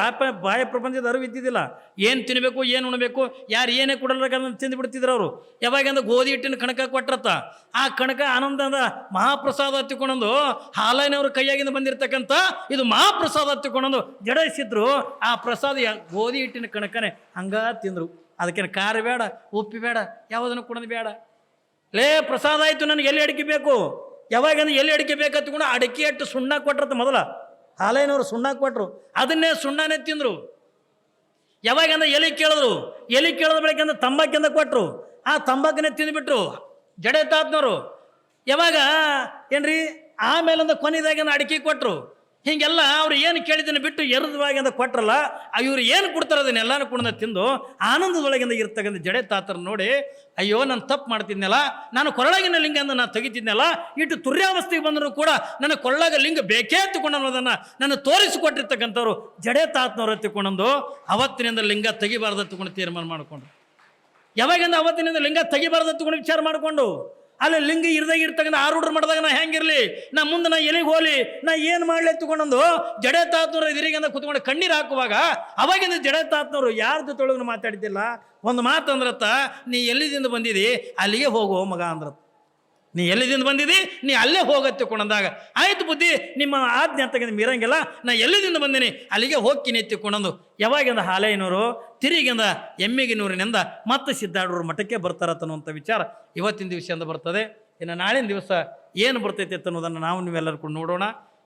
A: ಬಾಹ್ಯ ಪ್ರಪಂಚದ ಅರಿವು ಇದ್ದಿದ್ದಿಲ್ಲ. ಏನು ತಿನ್ನಬೇಕು ಏನು ಉಣಬೇಕು ಯಾರು ಏನೇ ಕೊಡಲ್ಬೇಕಂತ ತಿಂದು ಬಿಡ್ತಿದ್ರು ಅವರು. ಯಾವಾಗಿಂದ ಗೋಧಿ ಹಿಟ್ಟಿನ ಕಣಕ ಕೊಟ್ರತ್ತ. ಆ ಕಣಕ ಆನಂದದ ಮಹಾಪ್ರಸಾದ ಹತ್ತಿಕೊಂಡೊಂದು ಹಾಲಯ್ಯನವ್ರ ಕೈಯಾಗಿಂದ ಬಂದಿರತಕ್ಕಂಥ ಇದು ಮಹಾಪ್ರಸಾದ ಹತ್ತಿಕೊಂಡೊಂದು ಜಡಿಸಿದ್ರು. ಆ ಪ್ರಸಾದ ಗೋಧಿ ಹಿಟ್ಟಿನ ಕಣಕನೇ ಹಂಗ ತಿಂದರು. ಅದಕ್ಕೇನು ಖಾರ ಬೇಡ, ಉಪ್ಪು ಬೇಡ, ಯಾವುದನ್ನು ಕೊಡೋದು ಬೇಡ. ಲೇ ಪ್ರಸಾದ ಆಯಿತು, ನನಗೆ ಎಲೆ ಅಡಿಕೆ ಬೇಕು. ಯಾವಾಗಂದ್ರೆ ಎಲೆ ಅಡಿಕೆ ಬೇಕತ್ಕೊಂಡು ಅಡಿಕೆ ಅಟ್ಟು ಸುಣ್ಣ ಕೊಟ್ರತ್ತ. ಮೊದಲ ಹಾಲಯ್ಯನವರು ಸುಣ್ಣ ಕೊಟ್ಟರು, ಅದನ್ನೇ ಸುಣ್ಣನೇ ತಿಂದರು. ಯಾವಾಗಂದ್ರೆ ಎಲೆ ಕೇಳಿದ್ರು, ಎಲೆ ಕೇಳಿದ ಬೆಳಗ್ಗೆ ತಂಬಾಕಿಂದ ಕೊಟ್ಟರು, ಆ ತಂಬಾಕನ್ನೇ ತಿಂದುಬಿಟ್ರು ಜಡೆ ತಾತನವರು. ಯಾವಾಗ ಏನ್ರಿ ಆಮೇಲಿಂದ ಕೊನೆದಾಗಿಂದ ಅಡಿಕೆ ಕೊಟ್ಟರು. ಹೀಗೆಲ್ಲ ಅವ್ರು ಏನು ಕೇಳಿದ್ದನ್ನು ಬಿಟ್ಟು ಎರುದವಾಗಿಂದ ಕೊಟ್ರಲ್ಲ, ಇವ್ರು ಏನು ಕೊಡ್ತಾರೆ ಅದನ್ನೆಲ್ಲಾನು ಕೂಡ ತಿಂದು ಆನಂದದೊಳಗಿಂದ ಇರ್ತಕ್ಕಂಥ ಜಡೆ ತಾತರ ನೋಡಿ, ಅಯ್ಯೋ ನಾನು ತಪ್ಪು ಮಾಡ್ತಿದ್ನಲ್ಲ, ನಾನು ಕೊರಳಾಗಿನ ಲಿಂಗದಿಂದ ನಾನು ತೆಗಿತಿದ್ನಲ್ಲ, ಇಟ್ಟು ತುರ್ಯಾವಸ್ಥೆಗೆ ಬಂದರೂ ಕೂಡ ನನ್ನ ಕೊಳ್ಳಾಗ ಲಿಂಗ ಬೇಕೇ ಎತ್ತುಕೊಂಡು ಅನ್ನೋದನ್ನು ನಾನು ತೋರಿಸಿಕೊಟ್ಟಿರ್ತಕ್ಕಂಥವ್ರು ಜಡೆ ತಾತನವ್ರು ಎತ್ತಿಕೊಂಡಂದು ಅವತ್ತಿನಿಂದ ಲಿಂಗ ತೆಗಿಬಾರ್ದು ಎತ್ತುಕೊಂಡು ತೀರ್ಮಾನ ಮಾಡಿಕೊಂಡ್ರು. ಯಾವಾಗಿಂದ ಅವತ್ತಿನಿಂದ ಲಿಂಗ ತೆಗಿಬಾರ್ದು ಎತ್ತುಕೊಂಡು ವಿಚಾರ ಮಾಡಿಕೊಂಡು ಅಲ್ಲಿ ಲಿಂಗ ಇರ್ದಾಗ ಇರ್ತಕ್ಕಂಥ ಆರೂಢರು ಮಾಡಿದಾಗ ನಾ ಹೆಂಗಿರಲಿ, ನಾ ಮುಂದೆ ನಾ ಎಲ್ಲಿಗೆ ಹೋಲಿ, ನಾ ಏನು ಮಾಡಲಿ ಎತ್ತುಕೊಂಡಂದು ಜಡೆ ತಾತನವ್ರು ಎದುರಿಗಿಂದ ಕುತ್ಕೊಂಡು ಕಣ್ಣೀರು ಹಾಕುವಾಗ ಅವಾಗಿಂದ ಜಡೆ ತಾತನವರು ಯಾರ ಜೊತೆಯೊಳಗೂ ಮಾತಾಡಿದ್ದಿಲ್ಲ. ಒಂದು ಮಾತು ಅಂದ್ರತ್ತ, ನೀ ಎಲ್ಲಿದಿಂದ ಬಂದಿದಿ ಅಲ್ಲಿಗೆ ಹೋಗೋ ಮಗ ಅಂದ್ರತ್ತ. ನೀ ಎಲ್ಲಿದಿಂದ ಬಂದಿದ್ದಿ, ನೀ ಅಲ್ಲೇ ಹೋಗತ್ತೆ ಕೊಂಡಂದಾಗ ಆಯ್ತು ಬುದ್ಧಿ ನಿಮ್ಮ ಆಜ್ಞೆ ಅಂತ ಮೀರಂಗಿಲ್ಲ, ನಾ ಎಲ್ಲಿದಿಂದ ಬಂದೀನಿ ಅಲ್ಲಿಗೆ ಹೋಗ್ತೀನಿ ಎತ್ತಿಕೊಂಡಂದು ಯಾವಾಗಿಂದ ಹಾಲೇನೂರು ತಿರುಗಿಂದ ಎಮ್ಮಿಗಿನೂರಿನಿಂದ ಮತ್ತೆ ಸಿದ್ದಾರೂಢರ ಮಠಕ್ಕೆ ಬರ್ತಾರತ್ತನ್ನುವಂಥ ವಿಚಾರ ಇವತ್ತಿನ ದಿವಸದಿಂದ ಬರ್ತದೆ. ಇನ್ನು ನಾಳಿನ ದಿವಸ ಏನು ಬರ್ತೈತೆ ಅನ್ನೋದನ್ನು ನಾವು ನೀವೆಲ್ಲರೂ ಕೂಡ ನೋಡೋಣ.